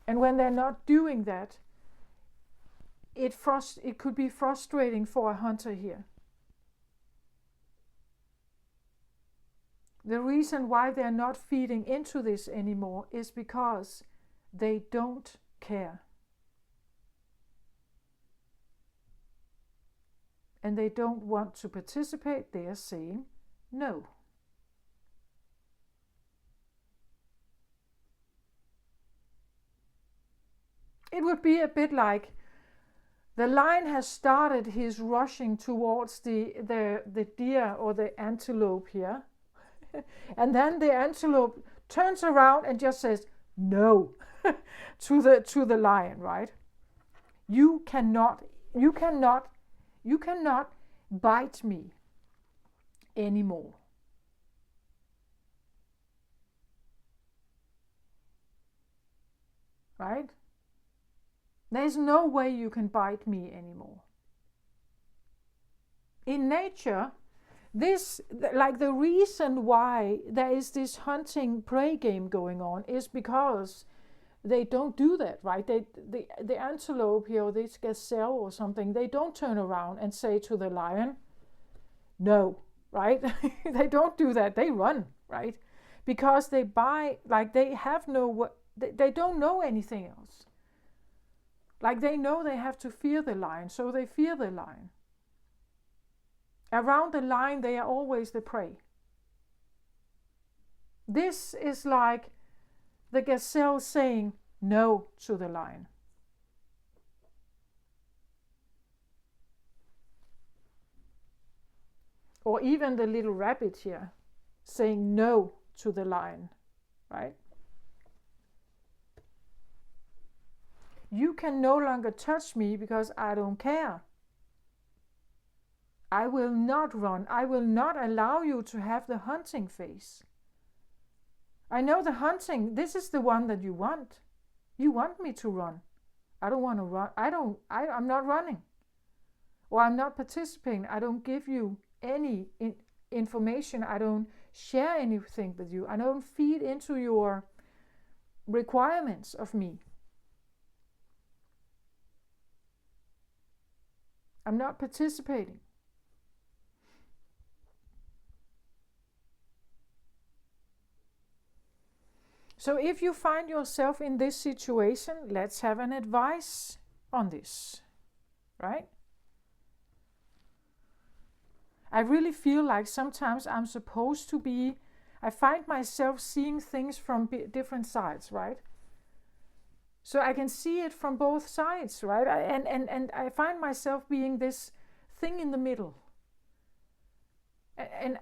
Speaker 1: And when they're not doing that, it could be frustrating for a hunter here. The reason why they're not feeding into this anymore is because they don't care. And they don't want to participate. They are saying no. It would be a bit like the lion has started his rushing towards the deer or the antelope here. And then the antelope turns around and just says no to the lion, right? You cannot bite me anymore. Right? There's no way you can bite me anymore. In nature, the reason why there is this hunting prey game going on is because they don't do that, right? The antelope here, or this gazelle or something, they don't turn around and say to the lion, no, right? They don't do that. They run, right? because they buy, like they have no, they don't know anything else. Like they know they have to fear the lion, so they fear the lion. Around the lion, they are always the prey. This is like the gazelle saying no to the lion. Or even the little rabbit here saying no to the lion, right? You can no longer touch me because I don't care. I will not run. I will not allow you to have the hunting phase. I know the hunting, this is the one that you want. You want me to run. I don't want to run. I'm not running. Or I'm not participating. I don't give you any information. I don't share anything with you. I don't feed into your requirements of me. I'm not participating. So if you find yourself in this situation, let's have an advice on this, right? I really feel like sometimes I'm supposed to be, I find myself seeing things from different sides, right? So I can see it from both sides, right? And I find myself being this thing in the middle. And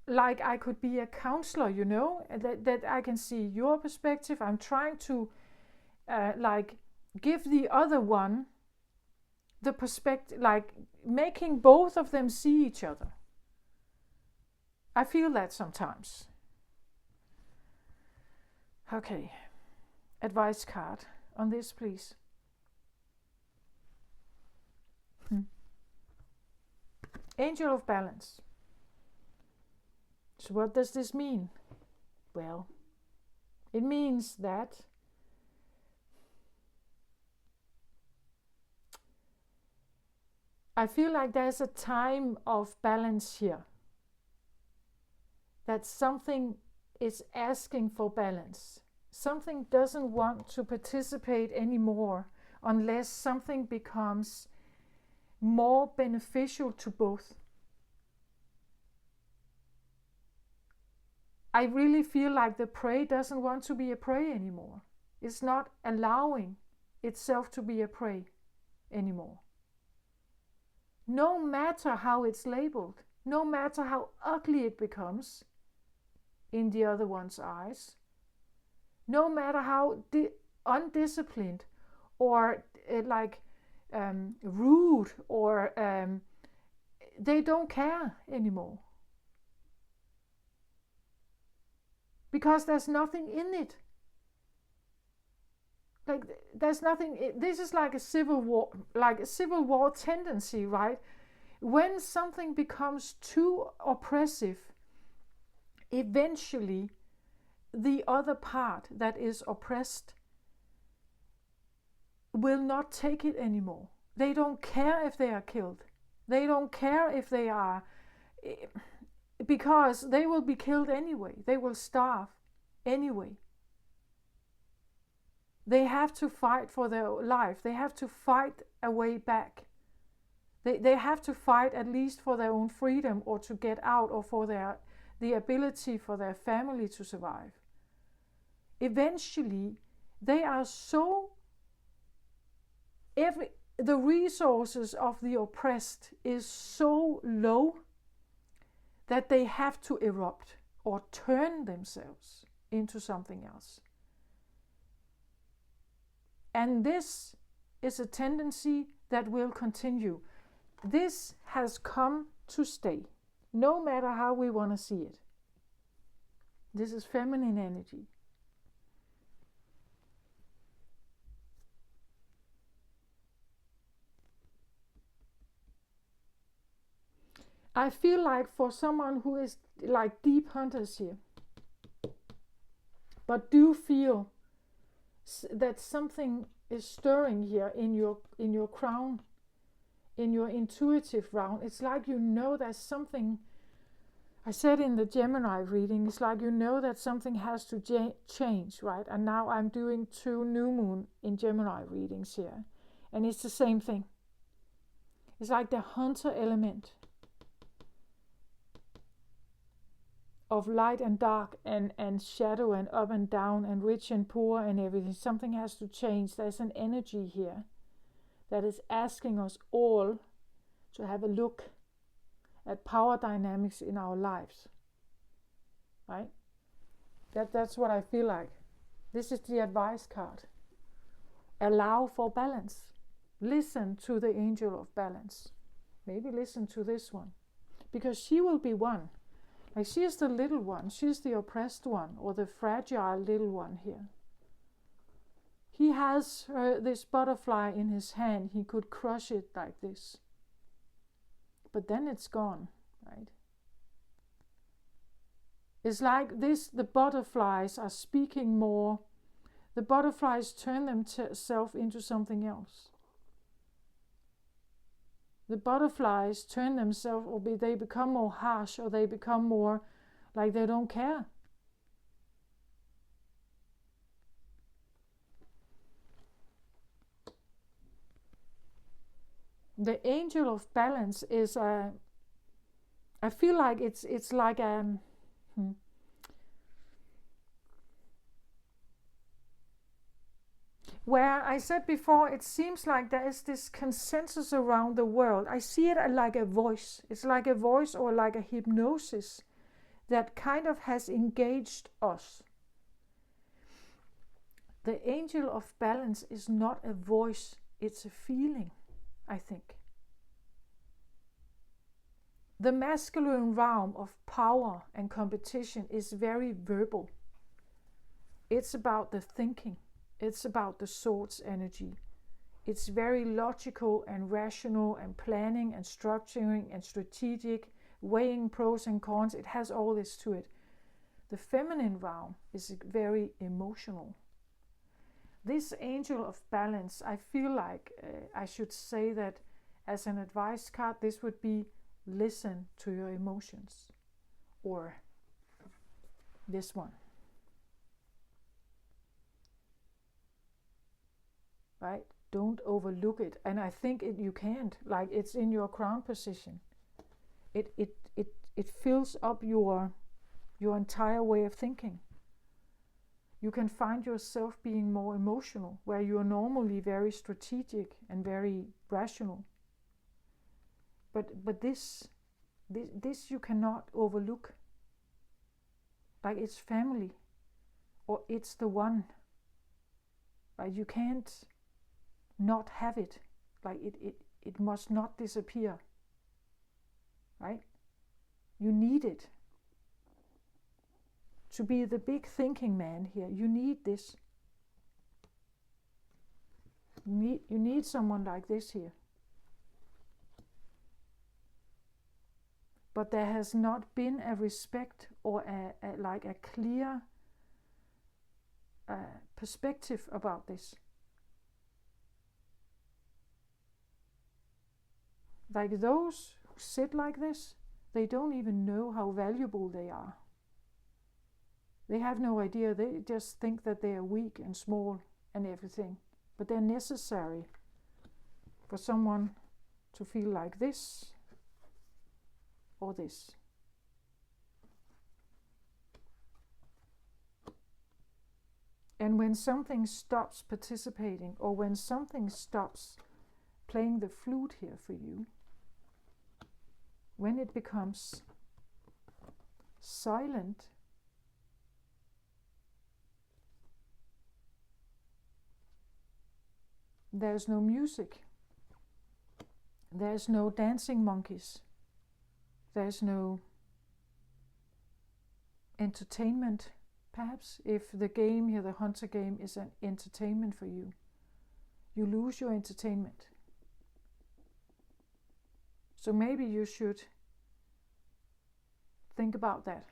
Speaker 1: like I could be a counselor, you know, that I can see your perspective. I'm trying to like give the other one the perspective, like making both of them see each other. I feel that sometimes. Okay, advice card on this, please. Angel of Balance. So what does this mean? Well, it means that I feel like there's a time of balance here. That something is asking for balance. Something doesn't want to participate anymore unless something becomes more beneficial to both. I really feel like the prey doesn't want to be a prey anymore. It's not allowing itself to be a prey anymore. No matter how it's labeled, no matter how ugly it becomes in the other one's eyes, no matter how undisciplined or rude or they don't care anymore. Because there's nothing in it. Like there's nothing. This is like a civil war tendency, right? When something becomes too oppressive, eventually the other part that is oppressed will not take it anymore. They don't care if they are killed. They don't care if they are, because they will be killed anyway. They will starve anyway. They have to fight for their life. They have to fight a way back. They have to fight at least for their own freedom or to get out or for the ability for their family to survive. Eventually, they are so, the resources of the oppressed is so low that they have to erupt or turn themselves into something else. And this is a tendency that will continue. This has come to stay, no matter how we want to see it. This is feminine energy. I feel like for someone who is like deep hunters here, but do feel that something is stirring here in your crown, in your intuitive round. It's like you know there's something. I said in the Gemini reading, it's like you know that something has to change, right? And now I'm doing 2 new moon in Gemini readings here. And it's the same thing. It's like the hunter element of light and dark and shadow and up and down and rich and poor and everything. Something has to change. There's an energy here that is asking us all to have a look at power dynamics in our lives. Right? That's what I feel like. This is the advice card. Allow for balance. Listen to the angel of balance. Maybe listen to this one. Because she will be one. Like she is the little one. She's the oppressed one or the fragile little one here. He has this butterfly in his hand. He could crush it like this. But then it's gone, right? It's like this, the butterflies are speaking more. The butterflies turn themselves into something else. The butterflies turn themselves, or they become more harsh, or they become more like they don't care. The angel of balance is I feel like it's like where I said before, it seems like there is this consensus around the world. I see it like a voice. It's like a voice or like a hypnosis that kind of has engaged us. The angel of balance is not a voice, it's a feeling, I think. The masculine realm of power and competition is very verbal. It's about the thinking. It's about the swords energy. It's very logical and rational and planning and structuring and strategic, weighing pros and cons. It has all this to it. The feminine realm is very emotional. This angel of balance, I feel like I should say that as an advice card, this would be listen to your emotions. Or this one. Right? Don't overlook it. And I think you can't. Like it's in your crown position. It fills up your entire way of thinking. You can find yourself being more emotional, where you are normally very strategic and very rational. But this you cannot overlook. Like it's family, or it's the one. Right? You can't not have it. Like it must not disappear. Right? You need it. To be the big thinking man here, you need this. You need someone like this here. But there has not been a respect or a clear perspective about this. Like those who sit like this, they don't even know how valuable they are. They have no idea. They just think that they are weak and small and everything. But they're necessary for someone to feel like this or this. And when something stops participating, or when something stops playing the flute here for you, when it becomes silent, there's no music, there's no dancing monkeys, there's no entertainment. Perhaps if the game here, the hunter game, is an entertainment for you, you lose your entertainment. So maybe you should think about that.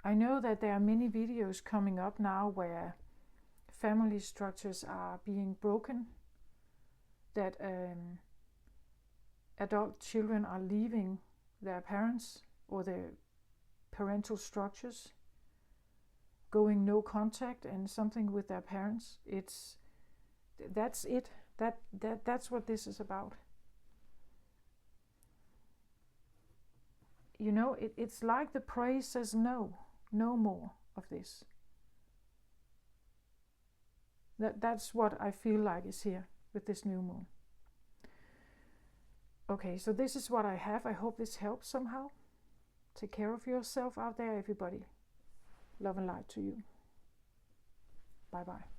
Speaker 1: I know that there are many videos coming up now where family structures are being broken, that adult children are leaving their parents or their parental structures, going no contact and something with their parents. That's it. That's what this is about. You know, it's like the praise says no more of this. That's what I feel like is here with this new moon. Okay, so this is what I have. I hope this helps somehow. Take care of yourself out there, everybody. Love and light to you. Bye-bye.